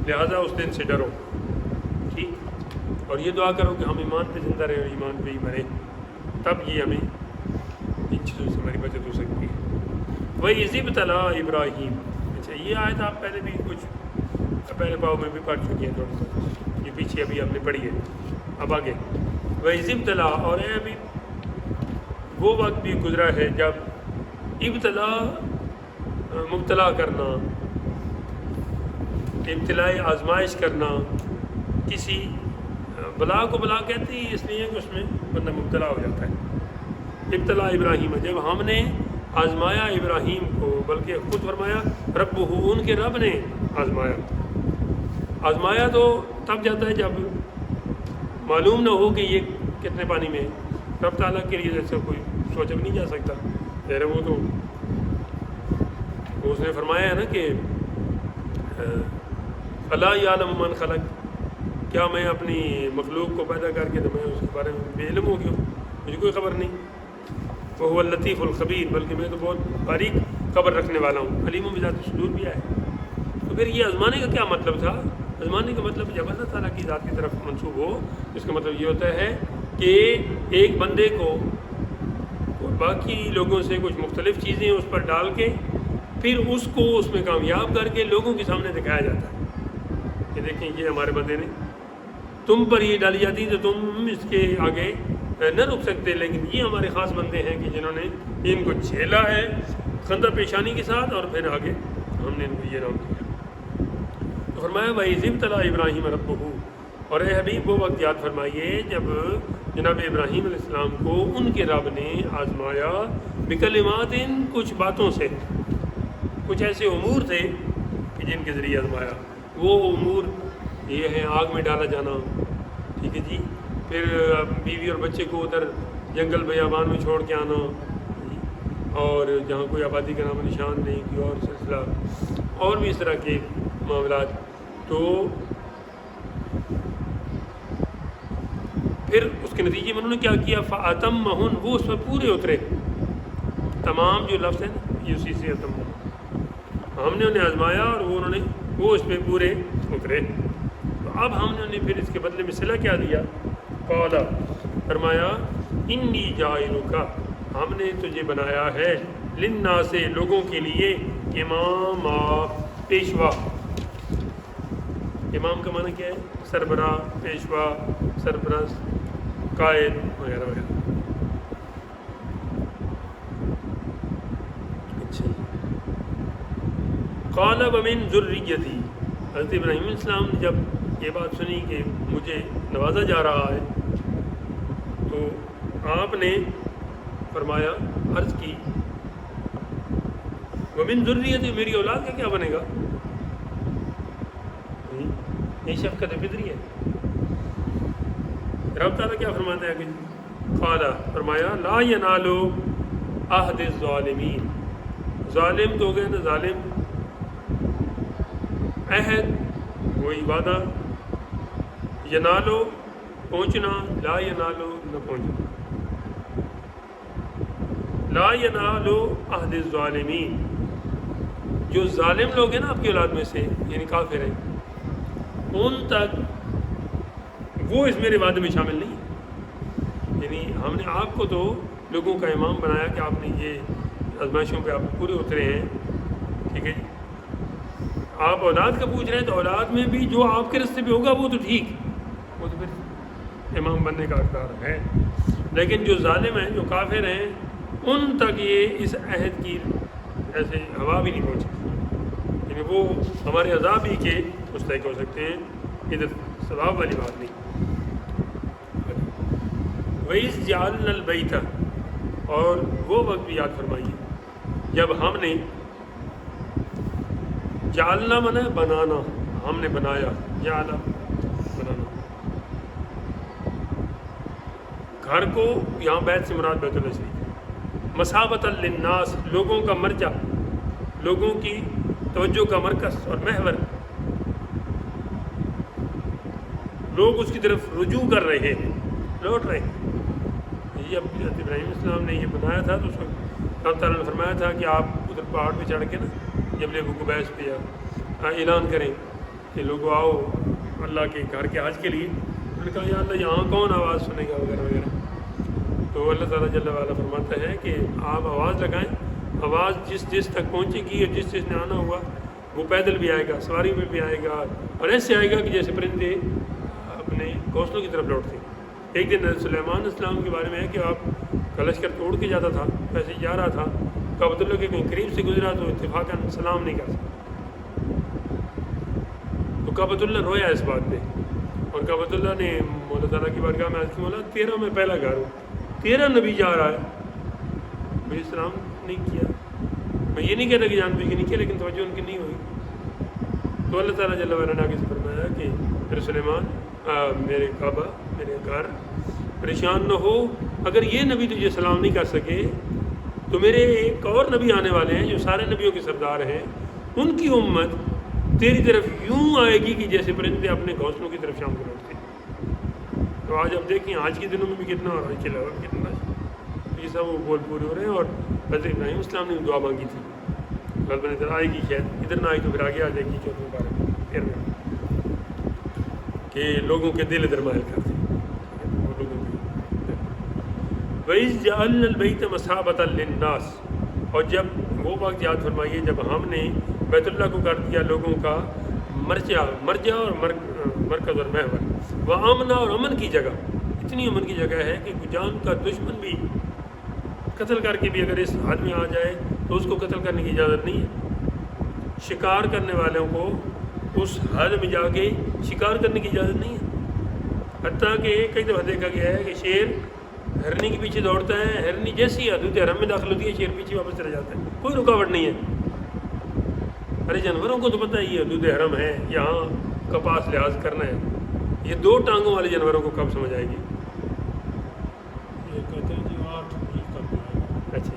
لہذا اس دن سے ڈرو. ٹھیک، اور یہ دعا کرو کہ ہم ایمان پہ زندہ رہیں اور ایمان پہ ہی مریں، تب یہ ہمیں ان چیزوں سے ہماری بچت ہو سکتی ہے. وَإِذِ ابْتَلَىٰ ابراہیم، اچھا یہ آیت آپ پہلے بھی کچھ پہلے پاؤ میں بھی پڑھ چکی ہیں تھوڑی سی، یہ پیچھے ابھی ہم نے پڑھی ہے. اب آگے وَإِذِ ابْتَلَىٰ، اور ابھی وہ وقت بھی گزرا ہے جب ابتلا، مبتلا کرنا، ابتلائی آزمائش کرنا، کسی بلا کو بلا کہتے ہیں اس لیے کہ اس میں بندہ مبتلا ہو جاتا ہے. ابتلا ابراہیم، جب ہم نے آزمایا ابراہیم کو، بلکہ خود فرمایا رب ہو، ان کے رب نے آزمایا. آزمایا تو تب جاتا ہے جب معلوم نہ ہو کہ یہ کتنے پانی میں ہے. رب تعالیٰ کے لیے جیسے کوئی سوچا بھی نہیں جا سکتا. خیر وہ تو اس نے فرمایا ہے نا کہ الا یعلم من خلق، کیا میں اپنی مخلوق کو پیدا کر کے تو میں اس کے بارے میں بے علم ہو گیا ہوں، مجھے کوئی خبر نہیں. وہ اللطیف الخبیر، بلکہ میں تو بہت باریک خبر رکھنے والا ہوں. علیم و بذات الصدور بھی ہے. تو پھر یہ آزمانے کا کیا مطلب تھا؟ آزمانے کا مطلب جب اللہ تعالیٰ کی ذات کی طرف منسوب ہو، اس کا مطلب یہ ہوتا ہے کہ ایک بندے کو باقی لوگوں سے کچھ مختلف چیزیں اس پر ڈال کے پھر اس کو اس میں کامیاب کر کے لوگوں کے سامنے دکھایا جاتا ہے کہ دیکھیں یہ ہمارے بندے نے، تم پر یہ ڈالی جاتی تو تم اس کے آگے نہ رک سکتے، لیکن یہ ہمارے خاص بندے ہیں کہ جنہوں نے ان کو جھیلا ہے خندہ پیشانی کے ساتھ، اور پھر آگے ہم نے ان کو یہ نام دیا. تو فرمایا وَإِذِ ابْتَلَىٰ إِبْرَاهِيمَ رَبُّهُ، اور اے حبیب وہ وقت یاد فرمائیے جب جناب ابراہیم علیہ السلام کو ان کے رب نے آزمایا بکلمات، کچھ باتوں سے، کچھ ایسے امور تھے کہ جن کے ذریعے آزمایا. وہ امور یہ ہیں آگ میں ڈالا جانا، ٹھیک ہے جی، پھر بیوی اور بچے کو ادھر جنگل بیابان میں چھوڑ کے آنا، اور جہاں کوئی آبادی کا نام و نشان نہیں، کوئی اور سلسلہ، اور بھی اس طرح کے معاملات. تو پھر اس کے نتیجے میں انہوں نے کیا کیا؟ فَأَتَمَّهُنْ، وہ اس پر پورے اترے. تمام جو لفظ ہے نا یہ اسی سے اتم، ہم نے انہیں آزمایا اور وہ اس پہ پورے اترے. تو اب ہم نے انہیں پھر اس کے بدلے میں صلہ کیا دیا؟ قال، فرمایا انی جاعلک، ہم نے تجھے بنایا ہے للناس، لوگوں کے لیے، امام، پیشوا. امام کا معنی کیا ہے؟ سربراہ، پیشوا، سرپرست، قائد وغیرہ وغیرہ. اچھا، قال ومن ذریتی، حضرت ابراہیم علیہ السلام نے جب یہ بات سنی کہ مجھے نوازا جا رہا ہے، تو آپ نے فرمایا، عرض کی ومن ذریتی، میری اولاد کا کیا بنے گا؟ یہ شفقت فطری ہے۔ رب تعالیٰ کیا فرماتا ہے کہ قال، فرمایا لا ینال عہد الظالمین، ظالم تو ہو گئے نا، ظالم عہد وہی وعدہ، ینالو پہنچنا، لا ینالو نہ پہنچنا، لا ینالو عہد الظالمین، جو ظالم لوگ ہیں نا آپ کی اولاد میں سے، یعنی کافر ہیں، ان تک وہ اس میرے وعدے میں شامل نہیں ہے۔ یعنی ہم نے آپ کو تو لوگوں کا امام بنایا کہ آپ نے یہ آزمائشوں پہ آپ پورے اترے ہیں، ٹھیک ہے جی۔ آپ اولاد کا پوچھ رہے ہیں تو اولاد میں بھی جو آپ کے رستے پہ ہوگا وہ تو ٹھیک، وہ تو پھر امام بننے کا اقدار ہے، لیکن جو ظالم ہیں، جو کافر ہیں، ان تک یہ اس عہد کی ایسے ہوا بھی نہیں پہنچی، یعنی وہ ہمارے عذاب ہی کے مستحق ہو سکتے ہیں، ادھر ثواب والی بات نہیں۔ وَإِذْ جَعَلْنَا الْبَيْتَ، اور وہ وقت بھی یاد فرمائیے جب ہم نے، جعلنا منا بنانا، ہم نے بنایا، جعلا بنانا، گھر کو، یہاں بیت سے مراد بیت اللہ شریف، مثابۃ للناس، لوگوں کا مرجع، لوگوں کی توجہ کا مرکز اور محور، لوگ اس کی طرف رجوع کر رہے ہیں، لوٹ رہے ہیں۔ یہ ابراہیم علیہ السلام نے یہ بنایا تھا، تو اس وقت اللہ تعالیٰ نے فرمایا تھا کہ آپ ادھر پہاڑ پہ چڑھ کے نا جبل ابو قبیس پہ اعلان کریں کہ لوگوں آؤ اللہ کے گھر کے حج کے لیے۔ انہوں نے کہا یا اللہ یہاں کون آواز سنے گا وغیرہ وغیرہ، تو اللہ تعالیٰ جل وعلا فرماتا ہے کہ آپ آواز لگائیں، آواز جس تک پہنچے گی، اور جس نے آنا ہوا وہ پیدل بھی آئے گا، سواری میں بھی آئے گا، اور ایسے آئے گا کہ جیسے پرندے اپنے گھونسلوں کی طرف لوٹتے ہیں۔ ایک دن سلیمان علیہ السلام کے بارے میں ہے کہ آپ کا لشکر توڑ کے جاتا تھا، ویسے ہی جا رہا تھا، کعبۃ اللہ کے کہیں قریب سے گزرا تو اتفاقاً سلام نہیں کر سکتا، تو کعبۃ اللہ رویا اس بات پہ، اور کعبۃ اللہ نے مولا تعالیٰ کی بارگاہ میں عرض کی، مولا 13 میں پہلا گھر ہوں، 13 نبی جا رہا ہے، مجھے سلام نہیں کیا۔ میں یہ نہیں کہتا کہ جان بوجھ کے نہیں کیا، لیکن توجہ ان کی نہیں ہوئی، تو اللہ تعالیٰ جل وعلا نے آگے سے فرمایا کہ میرے سلیمان، میرے کعبہ، میرے گھر، پریشان نہ ہو، اگر یہ نبی تجھے سلام نہیں کر سکے تو میرے ایک اور نبی آنے والے ہیں جو سارے نبیوں کے سردار ہیں، ان کی امت تیری طرف یوں آئے گی کہ جیسے پرندے اپنے گھونسلوں کی طرف شام کو لوٹتے ہیں۔ تو آج آپ دیکھیں آج کے دنوں میں بھی کتنا ہو رہا ہے، چلا ہوا کتنا، یہ سب وہ بول پورے ہو رہے ہیں۔ اور حضرت ابراہیم السلام نے دعا مانگی تھی، غلط ادھر آئے گی، شاید ادھر نہ آئی تو پھر آگے آ جائے گی 14 بارہ پھر میں، کہ لوگوں کے دل ادھر مائل کرتے ہیں۔ وَإِذْ جَعَلْنَا الْبَيْتَ مَثَابَةً لِلنَّاسِ، اور جب وہ وقت یاد فرمائیے جب ہم نے بیت اللہ کو کر دیا لوگوں کا مرجع اور مرکز اور محور، وَأَمْنَ، اور امن کی جگہ، اتنی امن کی جگہ ہے کہ جان کا دشمن بھی قتل کر کے بھی اگر اس حد میں آ جائے تو اس کو قتل کرنے کی اجازت نہیں ہے، شکار کرنے والوں کو اس حد میں جا کے شکار کرنے کی اجازت نہیں ہے، حتیٰ کہ کئی دفعہ دیکھا گیا ہے کہ شیر ہرنی کے پیچھے دوڑتا ہے، ہرنی جیسی حدود حرم میں داخل ہوتی ہے شیر پیچھے واپس چلا جاتا ہے، کوئی رکاوٹ نہیں ہے۔ ارے جانوروں کو تو پتہ ہی ہے حدود حرم ہے، یہاں کا پاس لحاظ کرنا ہے، یہ 2 ٹانگوں والے جانوروں کو کب سمجھ آئے گی؟ یہ کہتے ہیں جی 8 میل تک ہے۔ اچھا،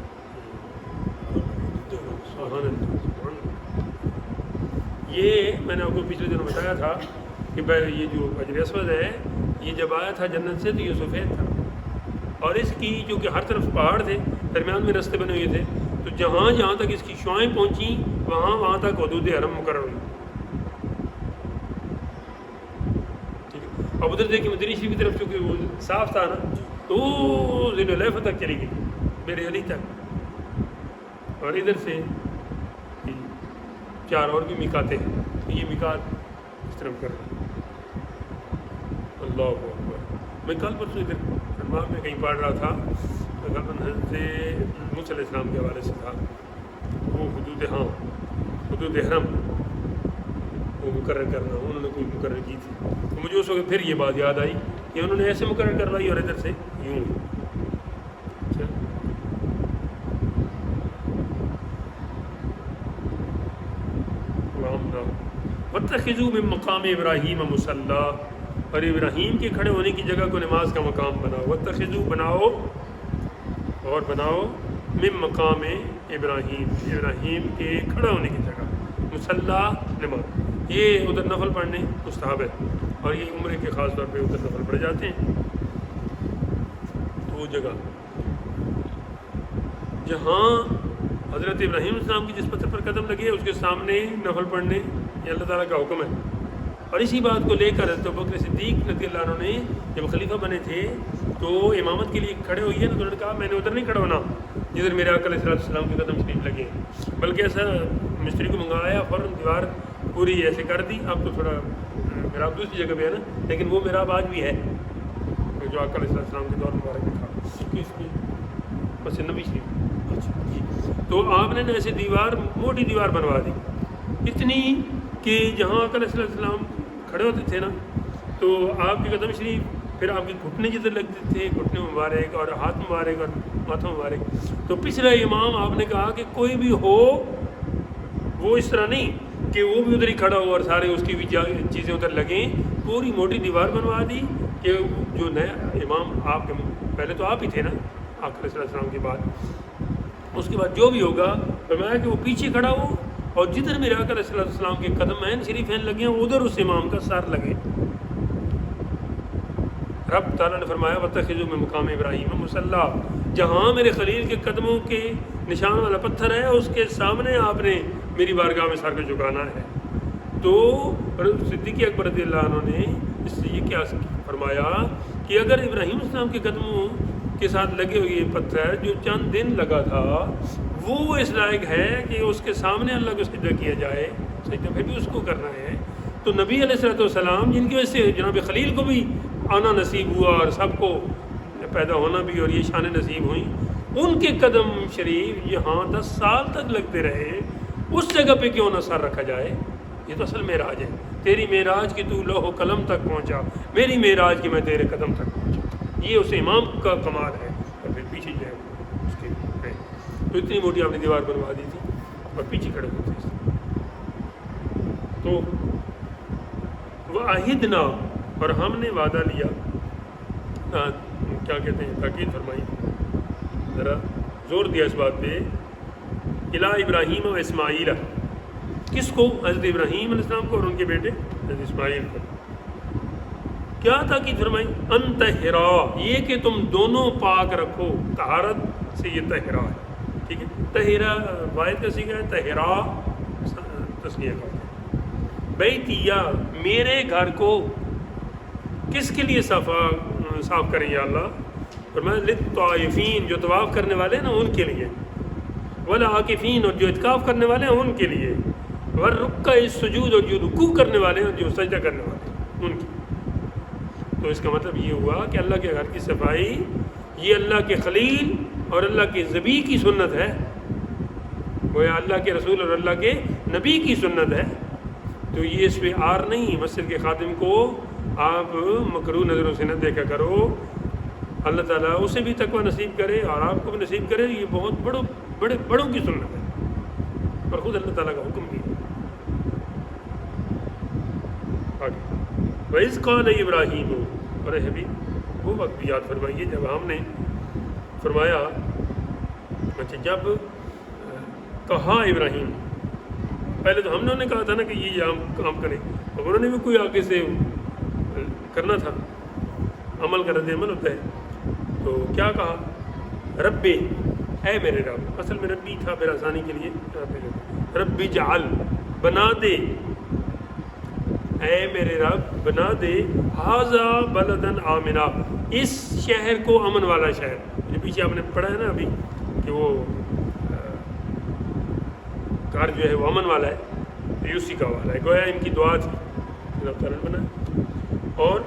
یہ میں نے آپ کو پچھلے دنوں بتایا تھا کہ یہ جو حجر اسود ہے یہ جب آیا تھا جنت سے تو یہ سفید تھا، اور اس کی جو کہ ہر طرف پہاڑ تھے، درمیان میں رستے بنے ہوئے تھے، تو جہاں تک اس کی شعائیں پہنچیں وہاں تک حدود حرم مقرر ہوئی، ٹھیک ہے۔ اب ادھر دیکھیں مدینہ شریف کی طرف چونکہ وہ صاف تھا نا، تو ذی الحلیفہ تک چلی گئی، میرے علی تک، اور ادھر سے 4 اور بھی میقاتیں ہیں، یہ میقات اس طرف کر رہے ہیں۔ اللہ اکبر، میں کل پرسوں ادھر انبار میں کہیں پڑھ رہا تھا، غالباً حضرت موسیٰ علیہ السلام کے حوالے سے تھا، وہ حدود حرم وہ مقرر کرنا انہوں نے کوئی مقرر کی تھی. تو مجھے اس وقت پھر یہ بات یاد آئی کہ انہوں نے ایسے مقرر کروائی اور ادھر سے یوں. وَاتَّخِذُوا مِن مَّقَامِ إِبْرَاهِيمَ مُصَلًّى، اور ابراہیم کے کھڑے ہونے کی جگہ کو نماز کا مقام بناؤ. وَاتَّخِذُوا بناؤ اور بناؤ من مقام ابراہیم، ابراہیم کے کھڑا ہونے کی جگہ، مصلی نماز. یہ ادھر نفل پڑھنے مستحب ہے اور یہ عمرے کے خاص طور پہ ادھر نفل پڑھے جاتے ہیں. تو وہ جگہ جہاں حضرت ابراہیم علیہ السلام کی جس پتھر پر قدم لگے اس کے سامنے نفل پڑھنے یہ اللہ تعالیٰ کا حکم ہے. اور اسی بات کو لے کر حضرت ابوبکر صدیق رضی اللہ عنہ نے جب خلیفہ بنے تھے تو امامت کے لیے کھڑے ہوئیے نا، تو انہوں نے کہا میں نے ادھر نہیں کھڑا ہونا جدھر میرے آقا علیہ السلام کے قدم شریف لگے، بلکہ ایسا مستری کو منگایا، فوراً دیوار پوری ایسے کر دی. اب تو تھوڑا محراب دوسری جگہ پہ ہے نا، لیکن وہ محراب آج بھی ہے جو آقا علیہ السلام کے دور مبارک میں تھا. کس کی؟ بس نبی شریف. تو آپ نے ایسے دیوار، موٹی دیوار بنوا دی اتنی کہ جہاں آقا علیہ السلام کھڑے ہوتے تھے نا تو آپ کے قدم شریف، پھر آپ کے گھٹنے جدھر لگتے تھے، گھٹنے مبارک اور ہاتھ مبارک اور ماتھا مبارک. تو پچھلا امام آپ نے کہا کہ کوئی بھی ہو وہ اس طرح نہیں کہ وہ بھی ادھر ہی کھڑا ہو اور سارے اس کی بھی چیزیں ادھر لگیں. پوری موٹی دیوار بنوا دی کہ جو نیا امام، آپ کے پہلے تو آپ ہی تھے نا آقا علیہ السلام کے بعد، اس کے بعد جو بھی ہوگا فرمایا کہ وہ پیچھے کھڑا ہو اور جدھر میرے آقا علیہ السلام کے قدم شریفین لگے ہیں ادھر اس امام کا سر لگے. رب تعالیٰ نے فرمایا وَاتَّخِذُوا مِن مَّقَامِ إِبْرَاهِيمَ مُصَلًّى، جہاں میرے خلیل کے قدموں کے نشان والا پتھر ہے اس کے سامنے آپ نے میری بارگاہ میں سر کو جھکانا ہے. تو صدیق اکبر رضی اللہ عنہ نے اس سے یہ کیا فرمایا کہ اگر ابراہیم السلام کے قدموں کے ساتھ لگے ہوئے یہ پتھر جو چند دن لگا تھا وہ اس لائق ہے کہ اس کے سامنے اللہ کو سجدہ کیا جائے، سجدہ پھر بھی اس کو کرنا ہے. تو نبی علیہ السلام جن کی وجہ سے جناب خلیل کو بھی آنا نصیب ہوا اور سب کو پیدا ہونا بھی اور یہ شان نصیب ہوئیں، ان کے قدم شریف یہاں 10 سال تک لگتے رہے، اس جگہ پہ کیوں نہ سر رکھا جائے؟ یہ تو اصل معراج ہے. تیری معراج کی تو لوح و قلم تک پہنچا، میری معراج کی میں تیرے قدم تک پہنچا. یہ اس امام کا کمال ہے. اور پھر پیچھے جو ہے اس کے تو اتنی موٹی آپ نے دیوار بنوا دی تھی اور پیچھے کھڑے ہوتے تھے. تو وَعَهِدْنَا، اور ہم نے وعدہ لیا، کیا کہتے ہیں، تاکید فرمائی، ذرا زور دیا اس بات پہ، اِلَىٰ ابراہیم و اسماعیل، کس کو؟ حضرت ابراہیم علیہ السلام کو اور ان کے بیٹے حضرت اسماعیل کو. کیا تاکید فرمائی؟ ان طہرا، یہ کہ تم دونوں پاک رکھو. طہارت سے یہ طہرا ہے، ٹھیک ہے. طہرا واحد کا صیغہ ہے، طہرا تسنیہ کا. بیتیا، میرے گھر کو کس کے لیے صاف کریں یا اللہ؟ فرمایا للطائفین، جو طواف کرنے والے ہیں نا ان کے لیے، والعاکفین، اور جو اعتکاف کرنے والے ہیں ان کے لیے، والرکع السجود، اور جو رکوع کرنے والے ہیں، جو سجدہ کرنے والے ہیں ان کی. تو اس کا مطلب یہ ہوا کہ اللہ کے گھر کی صفائی یہ اللہ کے خلیل اور اللہ کے ذبی کی سنت ہے، وہ اللہ کے رسول اور اللہ کے نبی کی سنت ہے. تو یہ اس پہ آر نہیں. مسجد کے خادم کو آپ مکروہ نظروں سے نہ دیکھا کرو. اللہ تعالیٰ اسے بھی تقوی نصیب کرے اور آپ کو بھی نصیب کرے. یہ بہت بڑوں کی سنت ہے اور خود اللہ تعالیٰ کا حکم بھی ہے. وَإِذْ قَالَ إِبْرَاهِيمُ، اور حبیب وہ وقت بھی یاد فرمائیے جب ہم نے فرمایا، اچھا جب کہا ابراہیم، پہلے تو ہم نے کہا تھا نا کہ یہ کام کرے، اب انہوں نے بھی کوئی آگے سے کرنا تھا، عمل کا رد عمل ہوتا ہے. تو کیا کہا؟ ربی، اے میرے رب. اصل میں ربی تھا پھر آسانی کے لیے ربی جعل، بنا دے، اے میرے رب بنا دے، ھذا بلدن آمنا، اس شہر کو امن والا شہر. جو پیچھے آپ نے پڑھا ہے نا ابھی کہ وہ گھر جو ہے وہ امن والا ہے، یہ اسی کا والا ہے. گویا ان کی دعا تھی اللہ تعالیٰ نے بنا. اور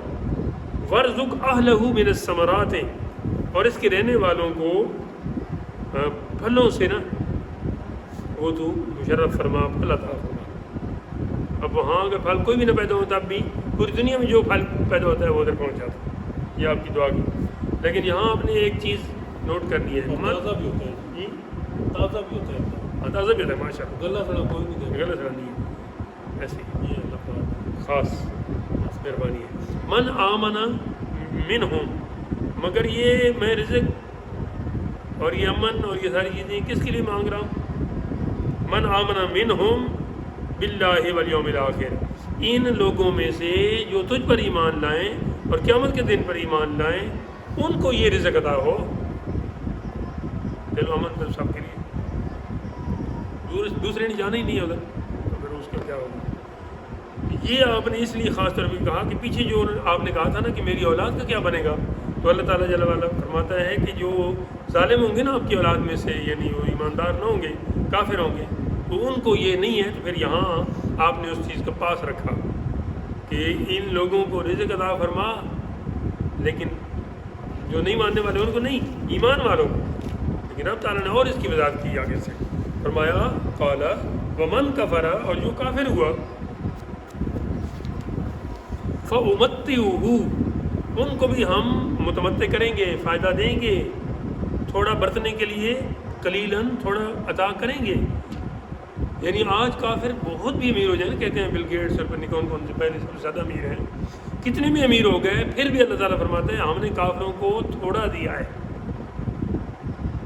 ورزق اہلہ من الثمرات، اور اس کے رہنے والوں کو پھلوں سے نا وہ تو مشرف فرما، پھل عطا فرما. اب وہاں اگر پھل کوئی بھی نہ پیدا ہو تب بھی پوری دنیا میں جو پھل پیدا ہوتا ہے وہ ادھر پہنچ جاتا ہے، یہ آپ کی دعا کی. لیکن یہاں آپ نے ایک چیز نوٹ کرنی ہے، تازہ بھی ہوتا ہے، جی تازہ بھی ہوتا ہے، تازہ بھی ہوتا ہے ماشاء اللہ، گلا سڑا کوئی نہیں دے غلط نہیں ہے، ایسے ہی یہ اللہ پاک خاص مہربانی ہے. من آمنا منہم، مگر یہ میں رزق اور یہ امن اور یہ ساری چیزیں کس کے لیے مانگ رہا ہوں؟ من آمنا منہم باللہ والیوم الآخر، ان لوگوں میں سے جو تجھ پر ایمان لائیں اور قیامت کے دن پر ایمان لائیں ان کو یہ رزق عطا ہو. چلو امن تو سب کے لیے، دوسرے نے جانا ہی نہیں ہوگا تو پھر اس کا کیا ہوگا. یہ آپ نے اس لیے خاص طور پہ کہا کہ پیچھے جو آپ نے کہا تھا نا کہ میری اولاد کا کیا بنے گا، تو اللہ تعالیٰ جل وعلا فرماتا ہے کہ جو ظالم ہوں گے نا آپ کی اولاد میں سے، یعنی وہ ایماندار نہ ہوں گے، کافر ہوں گے، تو ان کو یہ نہیں ہے. تو پھر یہاں آپ نے اس چیز کا پاس رکھا کہ ان لوگوں کو رزق عطا فرما، لیکن جو نہیں ماننے والے ان کو نہیں، ایمان والوں کو. لیکن اب تعالیٰ نے اور اس کی وضاحت کی آگے سے، فرمایا قال ومن کفر، اور جو کافر ہوا، فَأُمَتِّعُهُ، ان کو بھی ہم متمتع کریں گے، فائدہ دیں گے، تھوڑا برتنے کے لیے قلیلاً تھوڑا عطا کریں گے. یعنی آج کافر بہت بھی امیر ہو جائیں، کہتے ہیں بل گیٹس اور کون سے پہلے سب سے زیادہ امیر ہیں، کتنے بھی امیر ہو گئے پھر بھی اللہ تعالیٰ فرماتے ہیں ہم نے کافروں کو تھوڑا دیا ہے،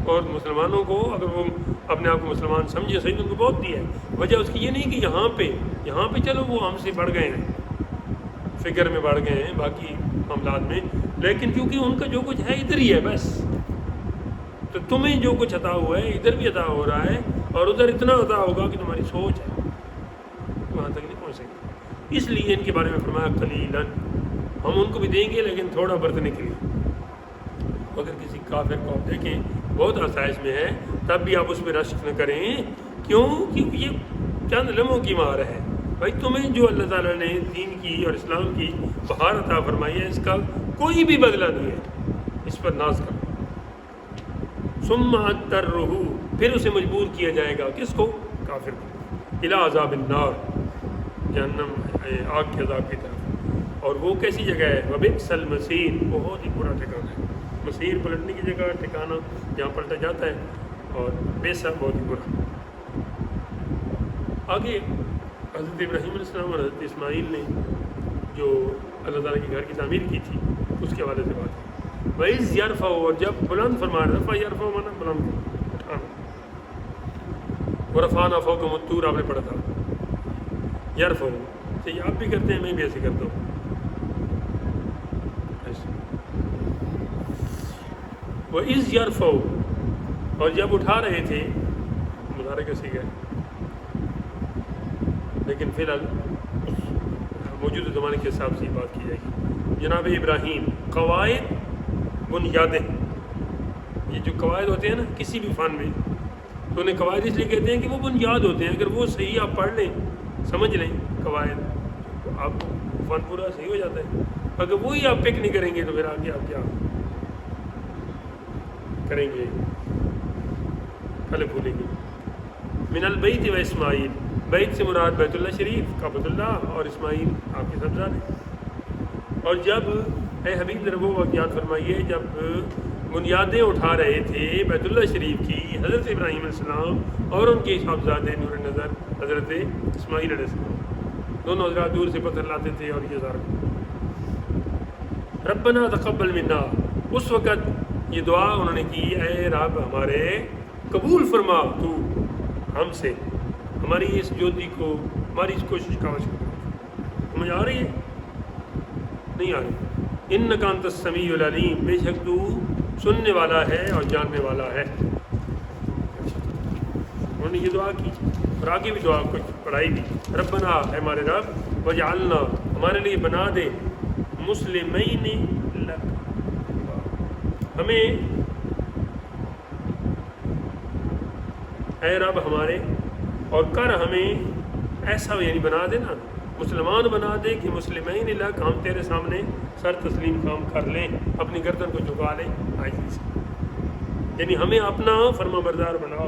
اور مسلمانوں کو اگر وہ اپنے آپ کو مسلمان سمجھے صحیح تو ان کو بہت دیا ہے. وجہ اس کی یہ نہیں کہ یہاں پہ چلو وہ ہم سے بڑھ گئے ہیں، فکر میں بڑھ گئے ہیں باقی معاملات میں، لیکن کیونکہ ان کا جو کچھ ہے ادھر ہی ہے بس. تو تمہیں جو کچھ عطا ہوا ہے ادھر بھی عطا ہو رہا ہے، اور ادھر اتنا عطا ہوگا کہ تمہاری سوچ ہے وہاں تک نہیں پہنچ سکتی. اس لیے ان کے بارے میں فرمایا قلیلاً، ہم ان کو بھی دیں گے لیکن تھوڑا برتنے کے لیے. اگر کسی کافر کو آپ دیکھیں بہت آسائش میں ہے تب بھی آپ اس پہ رشک نہ کریں. کیوں؟ کیونکہ یہ چند لمحوں کی مار ہے. بھائی تمہیں جو اللہ تعالیٰ نے دین کی اور اسلام کی بہار عطا فرمائی ہے، اس کا کوئی بھی بدلہ نہیں ہے، اس پر ناز کرو. ثم اضطرہ، پھر اسے مجبور کیا جائے گا، کس کو؟ کافر کو، الی عذاب النار، جہنم آگ کے عذاب کی طرف. اور وہ کیسی جگہ ہے؟ وبئس المصیر، بہت ہی برا ٹھکانہ ہے. مصیر پلٹنے کی جگہ، ٹھکانہ جہاں پلٹا جاتا ہے، اور بیسا بہت ہی برا. آگے حضرت ابراہیم علیہ السلام اور حضرت اسماعیل نے جو اللہ تعالیٰ کے گھر کی تعمیر کی تھی اس کے حوالے سے بات ہے. وَإِذْ يَرْفَعُ، اور جب بلند فرما رفع یرفع مانا بلند اٹھانا، وَرَفَعْنَا فَوْقَهُمُ الطُّورَ آپ نے پڑھا تھا یرفع. یہ آپ بھی کرتے ہیں، میں بھی ایسے کرتا ہوں. وَإِذْ يَرْفَعُ، اور جب اٹھا رہے تھے، مظاہرے کا صیغہ ہے لیکن فی الحال موجودہ زمانے کے حساب سے بات کی جائے گی. جناب ابراہیم قواعد بنیادیں، یہ جو قواعد ہوتے ہیں نا کسی بھی فن میں، تو انہیں قواعد اس لیے کہتے ہیں کہ وہ بنیاد ہوتے ہیں. اگر وہ صحیح آپ پڑھ لیں، سمجھ لیں قواعد، تو آپ کو فن پورا صحیح ہو جاتا ہے. اگر وہی آپ پک نہیں کریں گے تو پھر آگے آپ کیا کریں گے، پھلے پھولیں گے. من البیت و اسماعیل، بیت سے مراد بیت اللہ شریف، کعبۃ اللہ، اور اسماعیل آپ کے سبزاد. اور جب اے حبیب ذرا وہ وقت یاد فرمائیے جب بنیادیں اٹھا رہے تھے بیت اللہ شریف کی حضرت ابراہیم علیہ السلام اور ان کے صاحبزادے نور نظر حضرت اسماعیل علیہ السلام، دونوں حضرات دور سے پتھر لاتے تھے اور یہ سارا. ربنا تقبل منا، اس وقت یہ دعا انہوں نے کی، اے رب ہمارے قبول فرما تو ہم سے ہماری اس جوتی کو، ہماری اس کوشش کا وجہ. سمجھ آ رہی ہے؟ نہیں آ رہی. انک انت السمیع العلیم، بے شک تو سننے والا ہے اور جاننے والا ہے. انہوں نے یہ دعا کی اور آگے بھی دعا کچھ پڑھائی بھی. ربنا، اے ہمارے رب، وجعلنا، ہمارے لیے بنا دے، مسلمین لک، ہمیں اے رب ہمارے، اور کر ہمیں ایسا، یعنی بنا دے نا، مسلمان بنا دے کہ مسلمین لک، ہم تیرے سامنے سر تسلیم کام کر لیں، اپنی گردن کو جھکا لیں عاجزی سے. یعنی ہمیں اپنا فرما بردار بناؤ.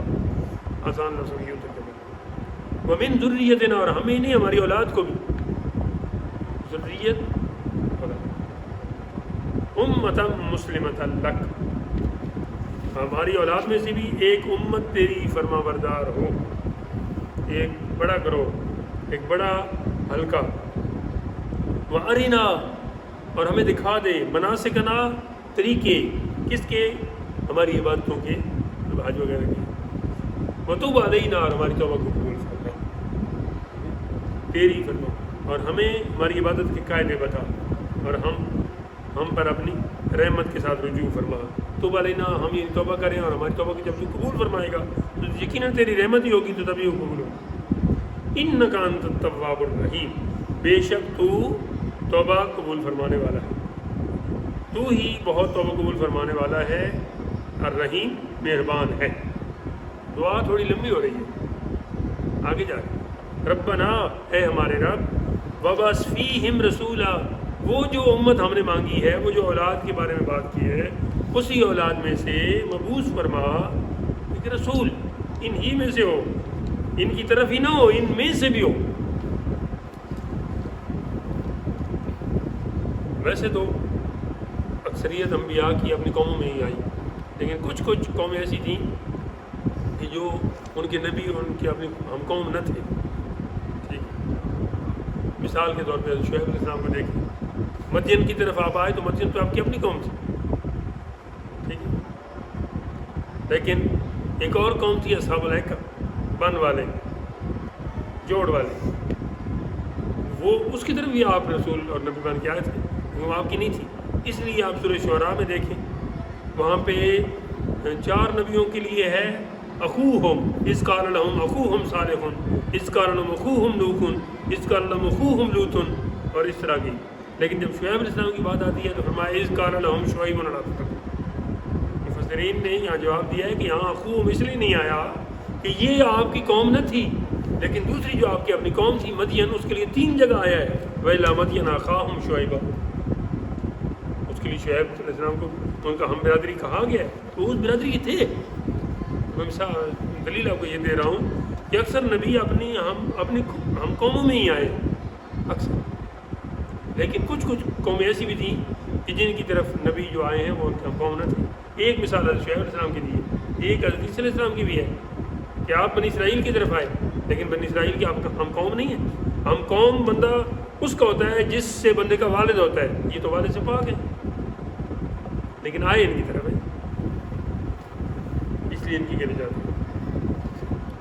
آسان لفظوں میں یوں ترجمہ. ومن ذریتنا، اور ہمیں نہیں ہماری اولاد کو بھی، ذریت امتا مسلمتا لک، ہماری اولاد میں سے بھی ایک امت تیری فرما بردار ہو، ایک بڑا گروہ، ایک بڑا حلقہ، وَأَرِنَا، اور ہمیں دکھا دے، مناسکنا، طریقے، کس کے؟ ہماری عبادتوں کے، حج وغیرہ کے، وَتُوبْ عَلَيْنَا، اور ہماری توبہ کو قبول فرما، تیری فرما، اور ہمیں ہماری عبادت کے قاعدے بتا، اور ہم پر اپنی رحمت کے ساتھ رجوع فرما، توبہ علینا، ہم یہ توبہ کریں، اور ہماری توبہ کو جب تو قبول فرمائے گا تو یقیناً تیری رحمت ہی ہوگی، تو تبھی وہ قبول ہوگی۔ انک انت التواب الرحیم، بے شک تو توبہ قبول فرمانے والا ہے، تو ہی بہت توبہ قبول فرمانے والا ہے، الرحیم، مہربان ہے۔ دعا تھوڑی لمبی ہو رہی ہے، آگے جا کے، ربنا، اے ہمارے رب، وبعث فیہم رسولا، وہ جو امت ہم نے مانگی ہے، وہ جو اولاد کے بارے میں بات کی ہے، اسی اولاد میں سے مبعوث فرما ایک رسول، ان ہی میں سے ہو، ان کی طرف ہی نہ ہو، ان میں سے بھی ہو۔ ویسے تو اکثریت انبیاء کی اپنی قوموں میں ہی آئی، لیکن کچھ قومیں ایسی تھیں کہ جو ان کے نبی اور ان کے اپنی ہم قوم نہ تھے، ٹھیک ہے؟ مثال کے طور پہ شعیب علیہ السلام کو دیکھیں، مدین کی طرف آپ آئے تو مدین تو آپ کی اپنی قوم تھی، ٹھیک ہے، لیکن ایک اور قوم تھی اصحاب الایکہ، بن والے، جوڑ والے، وہ اس کی طرف بھی آپ رسول اور نبی بن کے آئے تھے، وہ آپ کی نہیں تھی۔ اس لیے آپ سورہ شعراء میں دیکھیں، وہاں پہ 4 نبیوں کے لیے ہے اخوہم اذ قال لهم اخوہم صالح، اذ قال لهم اخوہم نوح، اذ قال لهم اخوہم لوط، اور اس طرح کی۔ لیکن جب شعیب علیہ السلام کی بات آتی ہے تو فرمایا اذ قال لهم شعیب لا تتقون۔ مفسرین نے یہاں جواب دیا ہے کہ یہاں اخوہم اس لیے نہیں آیا کہ یہ آپ کی قوم نہ تھی، لیکن دوسری جو آپ کی اپنی قوم تھی مدین، اس کے لیے 3 جگہ آیا ہے، وَإِلَىٰ مَدْيَنَ أَخَاهُمْ شُعَيْبًا، اس کے لیے شعیب علیہ السلام کو ان کا ہم برادری کہا گیا ہے، تو اس برادری کے تھے۔ میں دلیل آپ کو یہ دے رہا ہوں کہ اکثر نبی اپنی ہم قوموں میں ہی آئے اکثر، لیکن کچھ قومیں ایسی بھی تھیں کہ جن کی طرف نبی جو آئے ہیں وہ ان کے ہم قوم نہ تھے۔ ایک مثال حضرت شعیب علیہ السلام کی دی ہے، ایک حضرت عیسیٰ علیہ السلام کی بھی ہے کہ آپ بنی اسرائیل کی طرف آئے، لیکن بنی اسرائیل کی ہم قوم نہیں ہیں۔ ہم قوم بندہ اس کا ہوتا ہے جس سے بندے کا والد ہوتا ہے، یہ تو والد سے پاک ہے، لیکن آئے ان کی طرف ہے، اس لیے ان کی کہنے جاتے ہیں۔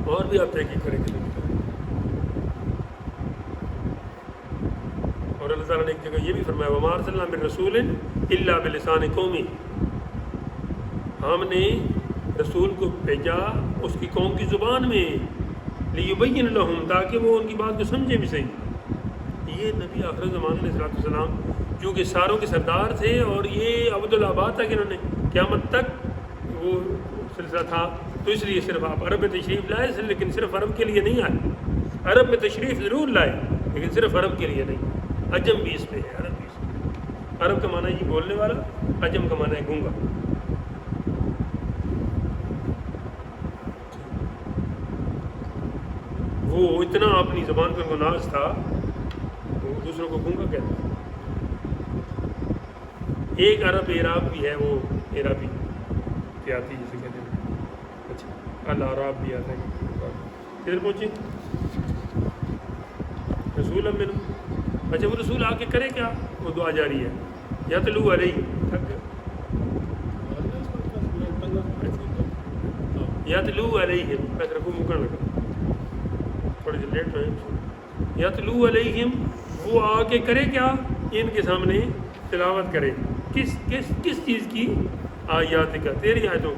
اور بھی آپ تحقیق کریں گے، اور اللہ تعالیٰ نے ایک جگہ یہ بھی فرمایا وَمَا أَرْسَلْنَا مِن رَّسُولٍ إِلَّا بِلِسَانِ قَوْمِهِ، ہم نے رسول کو بھیجا اس کی قوم کی زبان میں، لِيُبَيِّنَ لَهُمْ، تاکہ وہ ان کی بات کو سمجھے بھی صحیح۔ یہ نبی آخر زمانے علیہ السلام چونکہ ساروں کے سردار تھے، اور یہ عبدالآباد تک انہوں نے قیامت تک وہ سلسلہ تھا، تو اس لیے صرف آپ عرب میں تشریف لائے، لیکن صرف عرب کے لیے نہیں آئے، عرب میں تشریف ضرور لائے لیکن صرف عرب کے لیے نہیں، عجم بھی اس پہ ہے، عرب بھی اس پہ۔ عرب کا معنی یہ بولنے والا، عجم کا معنی ہے گونگا۔ وہ اتنا اپنی زبان پر ناز تھا، وہ دوسروں کو گونگا کہتا تھا۔ ایک عرب اعراب بھی ہے، وہ اعرابی کیا آتی جسے کہتے ہیں، اچھا العراب بھی آتا ہے۔ کدھر پہنچے؟ رسول امن، اچھا وہ رسول آ کے کرے کیا؟ وہ دعا جاری ہے، یتلو علیہ، تھک گئے، یتلو علیہم، پیسے رکھو مکن لگا، تھوڑی سی لیٹ ہوئے، یتلو علیہم، وہ آ کے کرے کیا؟ ان کے سامنے تلاوت کرے، کس چیز کی؟ آیات کا، تیری آیتوں،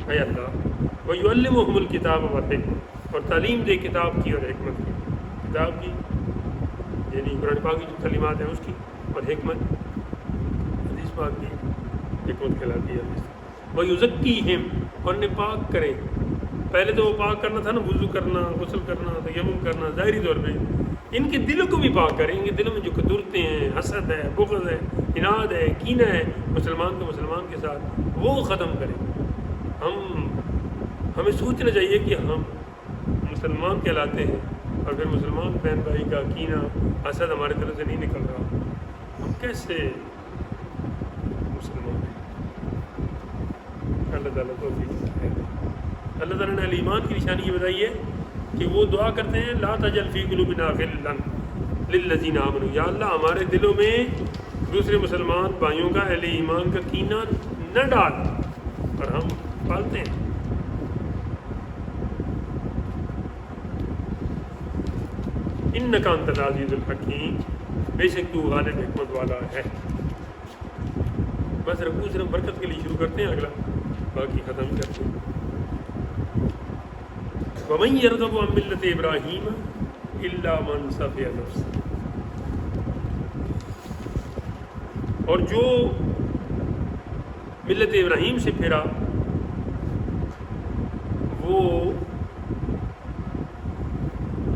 اے اللہ، وَيُعَلِّمُهُمُ الْكِتَابَ وَالْحِکْمَةَ، اور تعلیم دے کتاب کی اور حکمت کی، کتاب کی یعنی قرآن پاک کی جو تعلیمات ہیں اس کی، اور حکمت حدیث پاک کی حکمت کہلاتی ہے حدیث۔ وَيُزَكِّيهِمْ، اور انہیں پاک کرے۔ پہلے تو وہ پاک کرنا تھا نا، وضو کرنا، غسل کرنا، تیمم کرنا، ظاہری طور پہ ان کے دلوں کو بھی پاک کریں، ان کے دلوں میں جو قدرتیں ہیں، حسد ہے، بغض ہے، عناد ہے، کینہ ہے مسلمان کو مسلمان کے ساتھ، وہ ختم کریں۔ ہم ہمیں سوچنا چاہیے کہ ہم مسلمان کہلاتے ہیں اور پھر مسلمان بہن بھائی کا کینہ حسد ہمارے دلوں سے نہیں نکل رہا، ہم کیسے مسلمان ہیں؟ اللہ تعالیٰ توفیق دے۔ اللہ تعالیٰ نے اہل ایمان کی نشانی یہ بتائی ہے کہ وہ دعا کرتے ہیں لا تجعل فی قلوبنا غلا للذین آمنوا، یا اللہ ہمارے دلوں میں دوسرے مسلمان بھائیوں کا، اہل ایمان کا کینہ نہ ڈال، اور ہم پالتے ہیں۔ انک انت العزیز الحکیم، بے شک تو غالب حکمت والا ہے۔ بس رکوع صرف برکت کے لیے شروع کرتے ہیں، اگلا باقی ختم کرتے ہیں۔ وَمَن يَرْغَبُ عَن مِّلَّةِ إِبْرَاهِيمَ إِلَّا مَن سَفِهَ نَفْسَهُ، اور جو ملت ابراہیم سے پھرا وہ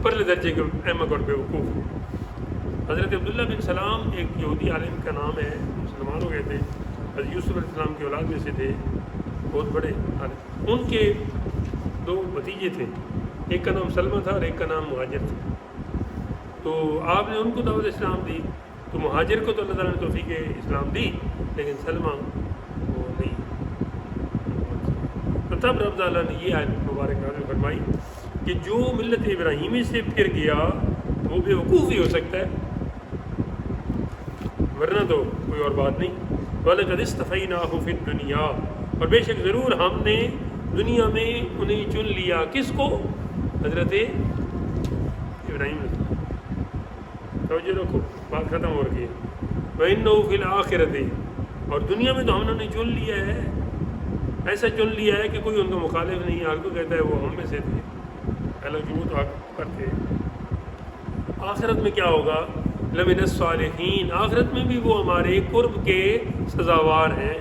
پرلے درجے کے احمق اور بیوقوف۔ حضرت عبداللہ بن سلام ایک یہودی عالم کا نام ہے، مسلمان ہو گئے تھے، حضرت یوسف علیہ السلام کی اولاد میں سے تھے، بہت بڑے عالم۔ ان کے دو بھتیجے تھے، ایک کا نام سلمہ تھا اور ایک کا نام مہاجر تھا۔ تو آپ نے ان کو دعوت اسلام دی، تو مہاجر کو تو اللہ تعالیٰ نے توفیق اسلام دی، لیکن سلمہ وہ نہیں۔ تو تب رب تعالیٰ نے یہ آیت مبارک نازل فرمائی کہ جو ملت ابراہیمی سے پھر گیا وہ بے وقوف ہی ہو سکتا ہے، ورنہ تو کوئی اور بات نہیں۔ وَلَقَدِ اسْتَفَيْنَاهُ فِي الدُّنْيَا، اور بے شک ضرور ہم نے دنیا میں انہیں چن لیا، کس کو؟ حضرت ابراہیم نے۔ توجہ رکھو، بات ختم ہو رہی ہے۔ وَإِنَّهُ فِي الْآخِرَةِ، اور دنیا میں تو ہم نے انہیں چن لیا ہے، ایسا چن لیا ہے کہ کوئی ان کا مخالف نہیں ہے، کو کہتا ہے وہ ہم میں سے تھے، حالانکہ وہ تو حق پر تھے۔ آخرت میں کیا ہوگا؟ لَمِنَ الصَّالِحِينَ، آخرت میں بھی وہ ہمارے قرب کے سزاوار ہیں،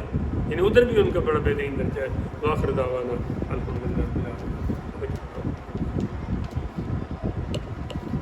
یعنی ادھر بھی ان کا بڑا بہترین درجہ ہے۔ وآخر دعوانا الحمدللہ۔